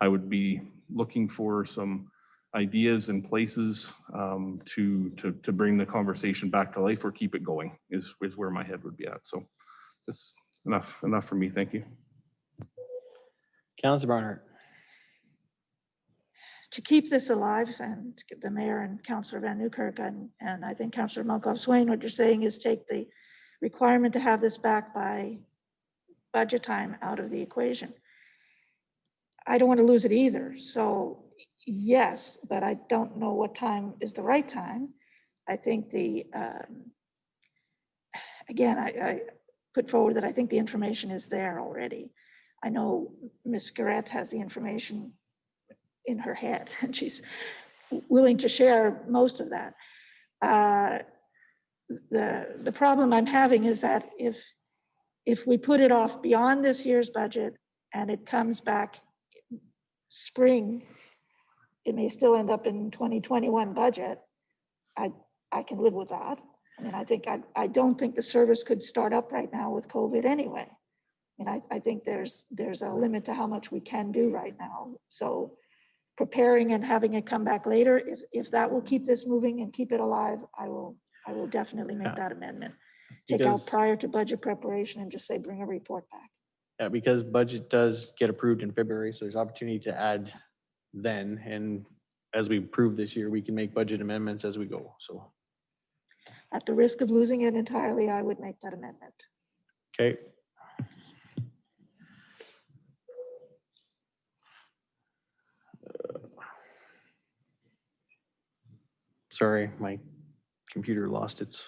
I would be looking for some ideas and places to bring the conversation back to life or keep it going is where my head would be at. So just enough for me. Thank you. Councillor Barnhart? To keep this alive, and the mayor and Councillor Van Newkirk and I think Councillor Monkoff-Swain, what you're saying is take the requirement to have this back by budget time out of the equation. I don't want to lose it either. So yes, but I don't know what time is the right time. I think again, I put forward that I think the information is there already. I know Ms. Garrett has the information in her head and she's willing to share most of that. The problem I'm having is that if we put it off beyond this year's budget and it comes back spring, it may still end up in 2021 budget. I can live with that. I mean, I don't think the service could start up right now with COVID anyway. And I think there's a limit to how much we can do right now. So preparing and having it come back later, if that will keep this moving and keep it alive, I will definitely make that amendment. Take out prior to budget preparation and just say, bring a report back. Yeah, because budget does get approved in February, so there's opportunity to add then. And as we prove this year, we can make budget amendments as we go. So at the risk of losing it entirely, I would make that amendment. okay. Sorry, my computer lost its.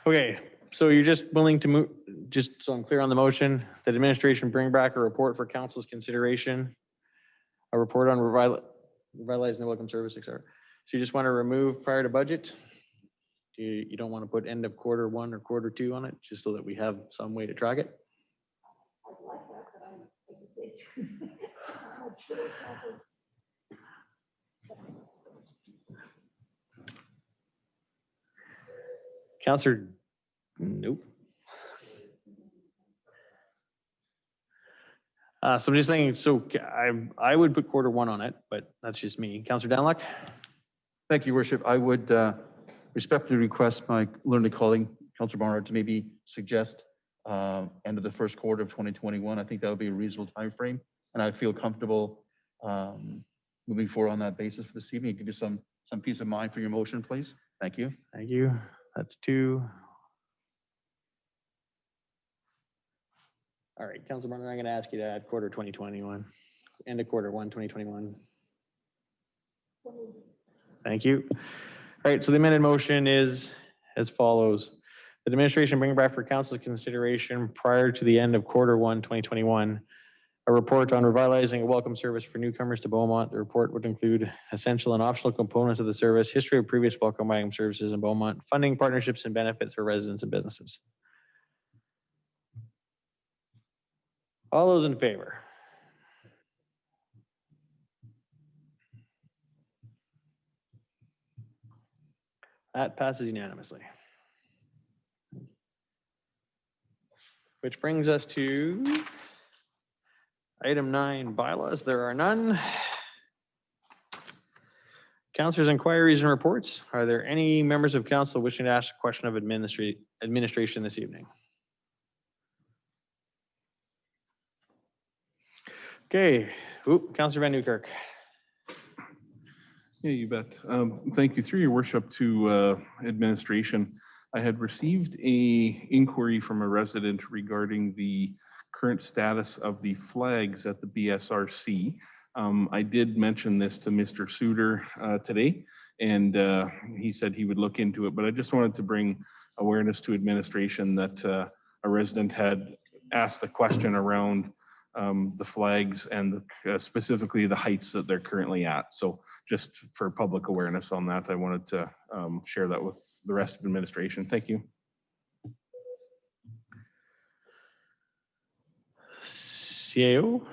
Okay, so you're just willing to move, just so I'm clear on the motion, that administration bring back a report for council's consideration, a report on revitalizing the welcome service, etc. So you just want to remove prior to budget? You don't want to put end of quarter one or quarter two on it, just so that we have some way to track it? Councillor, nope. So I'm just saying, so I would put quarter one on it, but that's just me. Councillor Danlock? Thank you, Worship. I would respectfully request my learned colleague, Councillor Barnhart, to maybe suggest end of the first quarter of 2021. I think that would be a reasonable time frame, and I feel comfortable moving forward on that basis for this evening. Give you some peace of mind for your motion, please. Thank you. Thank you. That's two. All right, Councilor Barnhart, I'm going to ask you to add quarter 2021, end of quarter one, 2021. Thank you. All right, so the amended motion is as follows. The administration bring back for council's consideration prior to the end of quarter one, 2021, a report on revitalizing a welcome service for newcomers to Beaumont. The report would include essential and optional components of the service, history of previous welcome services in Beaumont, funding, partnerships, and benefits for residents and businesses. All those in favor? That passes unanimously. Which brings us to item 9, bylaws. There are none. Councilors' inquiries and reports. Are there any members of council wishing to ask a question of administration this evening? Okay, Councilor Van Newkirk. Yeah, you bet. Thank you. Through your worship to administration, I had received a inquiry from a resident regarding the current status of the flags at the BSRC. I did mention this to Mr. Suter today, and he said he would look into it, but I just wanted to bring awareness to administration that a resident had asked the question around the flags and specifically the heights that they're currently at. So just for public awareness on that, I wanted to share that with the rest of administration. Thank you. CAO?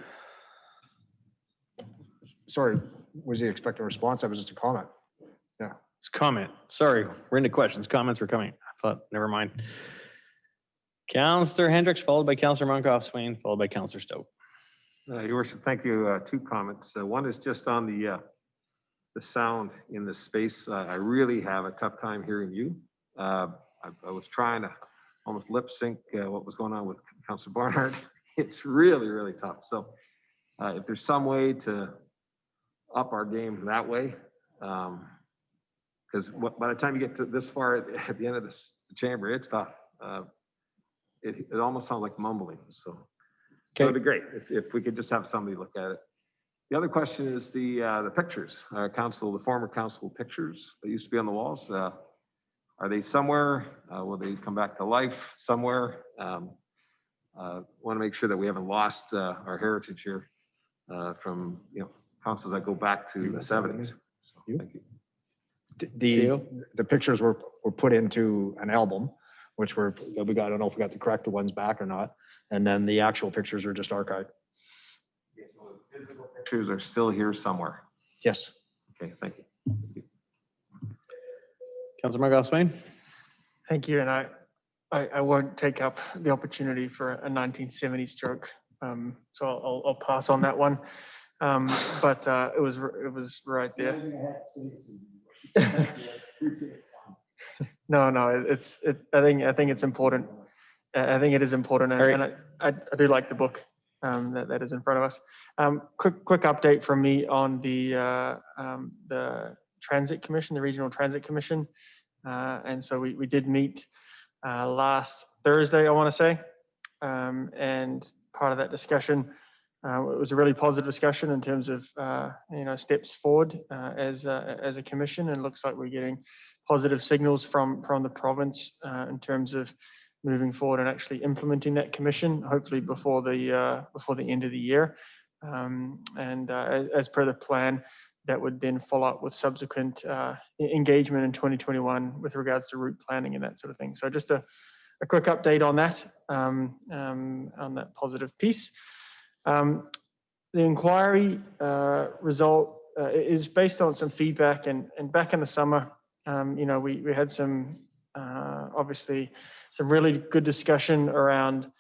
Sorry, was he expecting a response? That was just a comment. Yeah. It's comment. Sorry, we're into questions. Comments were coming. I thought, never mind. Councillor Hendricks, followed by Councillor Monkoff Swain, followed by Councillor Stout. Your worship, thank you. Two comments. One is just on the sound in the space. I really have a tough time hearing you. I was trying to almost lip sync what was going on with Councillor Barnard. It's really, really tough. So if there's some way to up our game that way, because by the time you get to this far at the end of the chamber, it's tough. It almost sounds like mumbling. So it'd be great if we could just have somebody look at it. The other question is the pictures, the former council pictures that used to be on the walls. Are they somewhere? Will they come back to life somewhere? Want to make sure that we haven't lost our heritage here from councils that go back to the 70s. So, thank you. The pictures were put into an album, which we got. I don't know if we got the correct ones back or not. And then the actual pictures are just archived. Okay, so the physical pictures are still here somewhere. Yes. Okay, thank you. Councillor Monkoff Swain. Thank you, and I won't take up the opportunity for a 1970s joke, so I'll pass on that one. But it was right there. No, I think it's important. I think it is important, and I do like the book that is in front of us. Quick update from me on the Transit Commission, the Regional Transit Commission, and so we did meet last Thursday, I want to say, and part of that discussion, it was a really positive discussion in terms of steps forward as a commission, and looks like we're getting positive signals from the province in terms of moving forward and actually implementing that commission, hopefully before the end of the year. And as per the plan, that would then follow up with subsequent engagement in 2021 with regards to route planning and that sort of thing. So just a quick update on that positive piece. The inquiry result is based on some feedback, and back in the summer, we had some obviously some really good discussion around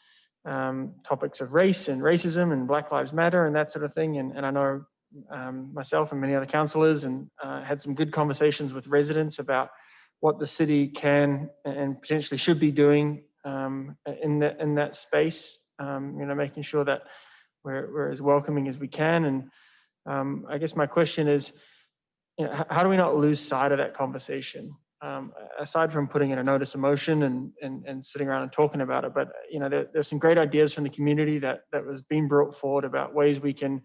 topics of race and racism and Black Lives Matter and that sort of thing. And I know myself and many other councillors and had some good conversations with residents about what the city can and potentially should be doing in that space. Making sure that we're as welcoming as we can. And I guess my question is, how do we not lose sight of that conversation? Aside from putting in a notice of motion and sitting around and talking about it, but there's some great ideas from the community that was being brought forward about ways we can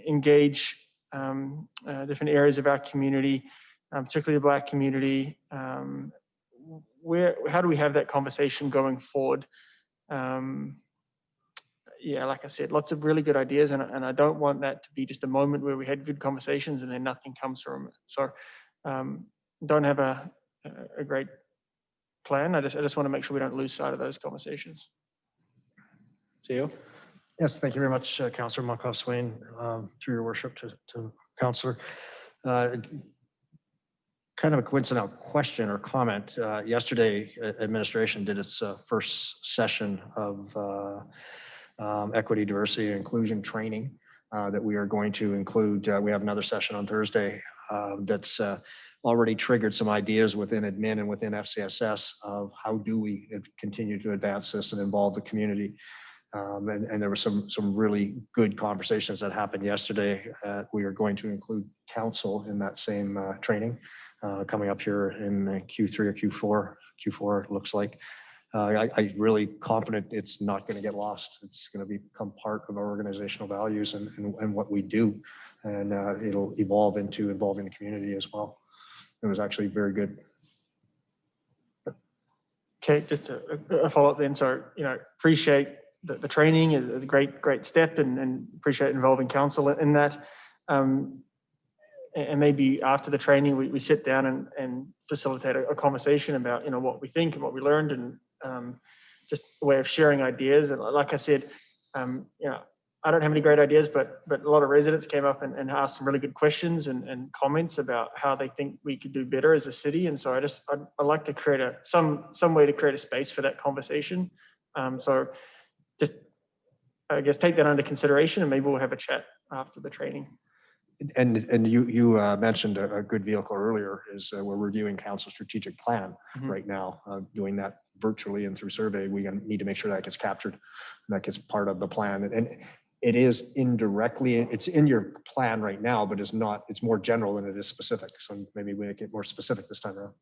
engage different areas of our community, particularly the Black community. How do we have that conversation going forward? Like I said, lots of really good ideas, and I don't want that to be just a moment where we had good conversations and then nothing comes from it. So don't have a great plan. I just want to make sure we don't lose sight of those conversations. CEO? Yes, thank you very much, Councillor Monkoff Swain, through your worship to Councillor. Kind of a coincidental question or comment. Yesterday, administration did its first session of equity, diversity, and inclusion training that we are going to include. We have another session on Thursday that's already triggered some ideas within admin and within FCSS of how do we continue to advance this and involve the community. And there were some really good conversations that happened yesterday. We are going to include council in that same training coming up here in Q3 or Q4. Q4 it looks like. I'm really confident it's not going to get lost. It's going to become part of our organizational values and what we do. And it'll evolve into involving the community as well. It was actually very good. Okay, just a follow-up then. So, appreciate the training is a great step and appreciate involving council in that. And maybe after the training, we sit down and facilitate a conversation about, what we think and what we learned and just a way of sharing ideas. And like I said, I don't have any great ideas, but a lot of residents came up and asked some really good questions and comments about how they think we could do better as a city. And so I'd like to create some way to create a space for that conversation. So just, I guess, take that under consideration and maybe we'll have a chat after the training. And you mentioned a good vehicle earlier is we're reviewing council strategic plan right now, doing that virtually and through survey. We need to make sure that gets captured and that gets part of the plan. And it is indirectly, it's in your plan right now, but it's more general than it is specific. So maybe we make it more specific this time around.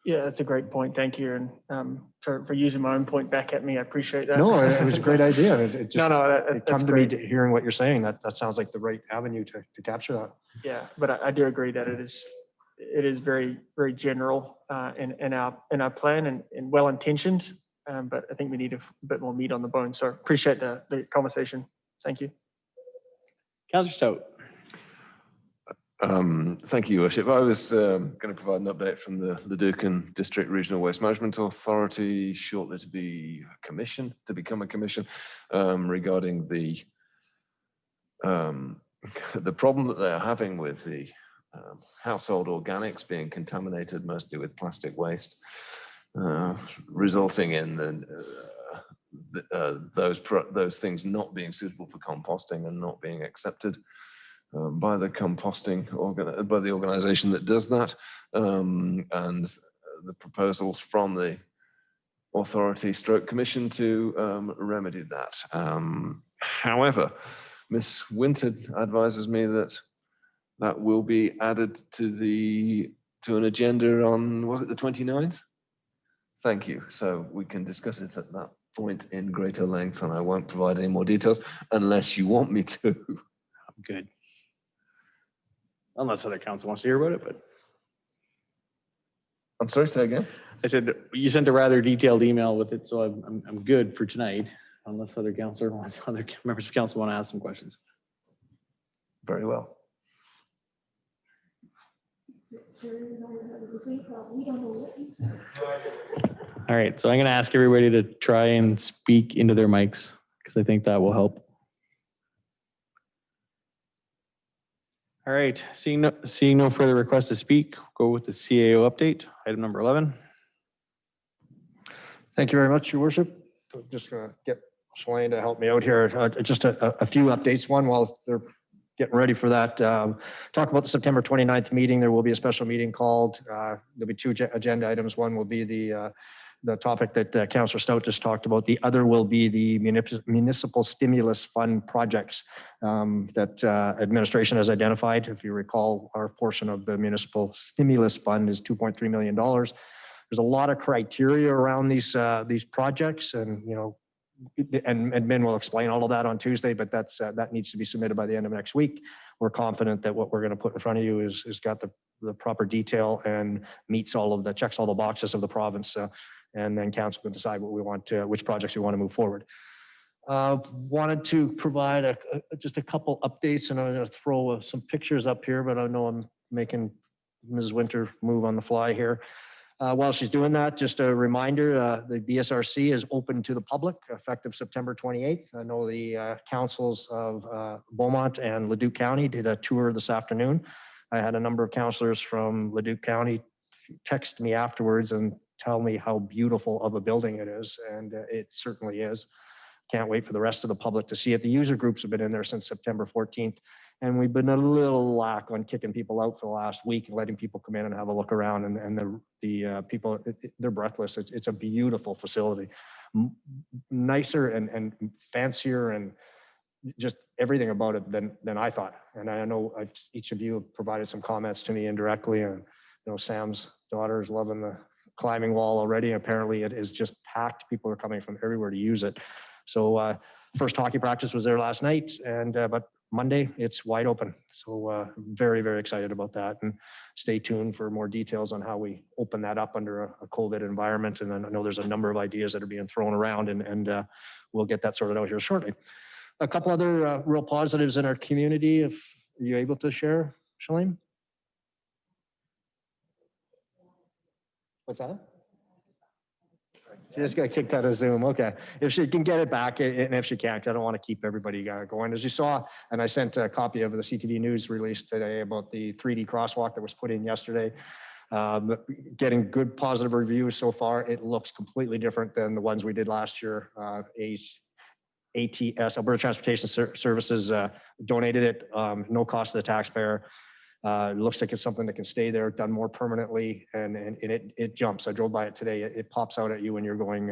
Yeah, that's a great point. Thank you. And for using my own point back at me, I appreciate that. No, it was a great idea. It just, it that's come to me hearing what you're saying. That sounds like the right avenue to capture that. Yeah, but I do agree that it is very, very general in our plan and well intentioned. But I think we need a bit more meat on the bone. So appreciate the conversation. Thank you. Councillor Stout. Thank you, Your Worship. I was going to provide an update from the Leducan District Regional Waste Management Authority, shortly to become a commission, regarding the problem that they are having with the household organics being contaminated mostly with plastic waste, resulting in those things not being suitable for composting and not being accepted by the by the organization that does that, and the proposals from the authority stroke commission to remedy that. However, Ms. Winter advises me that will be added to an agenda on, was it the 29th? Thank you. So we can discuss it at that point in greater length, and I won't provide any more details unless you want me to. I'm good. Unless other council wants to hear about it, but. I'm sorry, say again? I said, you sent a rather detailed email with it, so I'm good for tonight, unless other members of council want to ask some questions. Very well. All right, so I'm going to ask everybody to try and speak into their mics because I think that will help. All right, seeing no further requests to speak, go with the CAO update, item number 11. Thank you very much, Your Worship. I'm just going to get Shalane to help me out here. Just a few updates. One, while they're getting ready for that, talk about the September 29th meeting. There will be a special meeting called. There'll be two agenda items. One will be the topic that Councillor Stout just talked about. The other will be the municipal stimulus fund projects that administration has identified. If you recall, our portion of the municipal stimulus fund is $2.3 million. There's a lot of criteria around these projects, and and admin will explain all of that on Tuesday, but that needs to be submitted by the end of next week. We're confident that what we're going to put in front of you is got the proper detail and checks all the boxes of the province. And then council can decide what we want which projects we want to move forward. Wanted to provide just a couple updates, and I'm going to throw some pictures up here, but I know I'm making Ms. Winter move on the fly here. While she's doing that, just a reminder, the BSRC is open to the public effective September 28th. I know the councils of Beaumont and Leduc County did a tour this afternoon. I had a number of councillors from Leduc County text me afterwards and tell me how beautiful of a building it is, and it certainly is. can't wait for the rest of the public to see it. The user groups have been in there since September 14th. And we've been a little lack on kicking people out for the last week and letting people come in and have a look around. And the people, they're breathless. It's a beautiful facility, nicer and fancier and just everything about it than I thought. And I know each of you have provided some comments to me indirectly. And Sam's daughter is loving the climbing wall already. Apparently, it is just packed. People are coming from everywhere to use it. So first hockey practice was there last night, and but Monday it's wide open. So very, very excited about that. And stay tuned for more details on how we open that up under a COVID environment. And then I know there's a number of ideas that are being thrown around, and we'll get that sorted out here shortly. A couple other real positives in our community, if you're able to share, Shalane? What's that? She just got kicked out of Zoom. Okay. If she can get it back, and if she can't, I don't want to keep everybody going. As you saw, and I sent a copy of the CTV News release today about the 3D crosswalk that was put in yesterday. Getting good positive reviews so far. It looks completely different than the ones we did last year. ATS, Alberta Transportation Services, donated it, no cost to the taxpayer. It looks like it's something that can stay there, done more permanently, and it jumps. I drove by it today. It pops out at you when you're going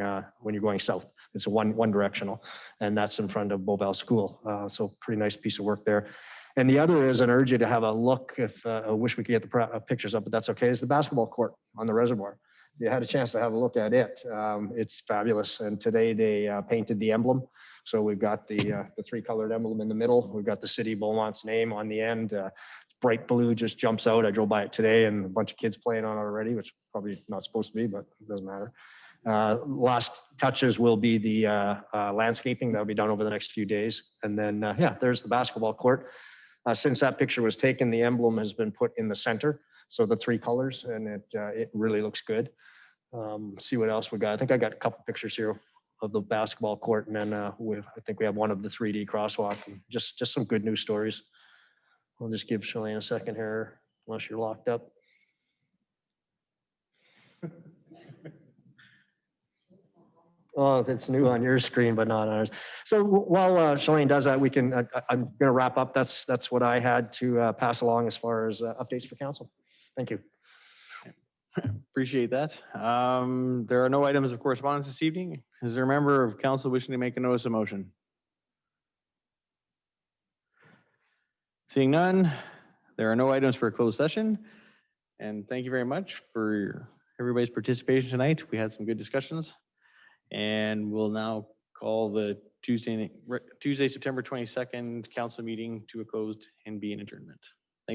south. It's a one directional, and that's in front of Beauval School. So pretty nice piece of work there. And the other is an urge you to have a look. If I wish we could get the pictures up, but that's okay. Is the basketball court on the reservoir. If you had a chance to have a look at it, it's fabulous. And today they painted the emblem. So we've got the three colored emblem in the middle. We've got the city Beaumont's name on the end. Bright blue just jumps out. I drove by it today and a bunch of kids playing on it already, which probably not supposed to be, but it doesn't matter. Last touches will be the landscaping that'll be done over the next few days. And then, yeah, there's the basketball court. Since that picture was taken, the emblem has been put in the center. So the three colors, and it really looks good. See what else we got. I think I got a couple pictures here of the basketball court, and then I think we have one of the 3D crosswalk. And just some good news stories. I'll just give Shalane a second here, unless you're locked up. Oh, that's new on your screen, but not on ours. So while Shalane does that, we can. I'm going to wrap up. That's what I had to pass along as far as updates for council. Thank you. Appreciate that. There are no items of correspondence this evening. Is there a member of council wishing to make a notice of motion? Seeing none, there are no items for a closed session. And thank you very much for everybody's participation tonight. We had some good discussions. And we'll now call the Tuesday, September 22nd council meeting to a closed and be an adjournment.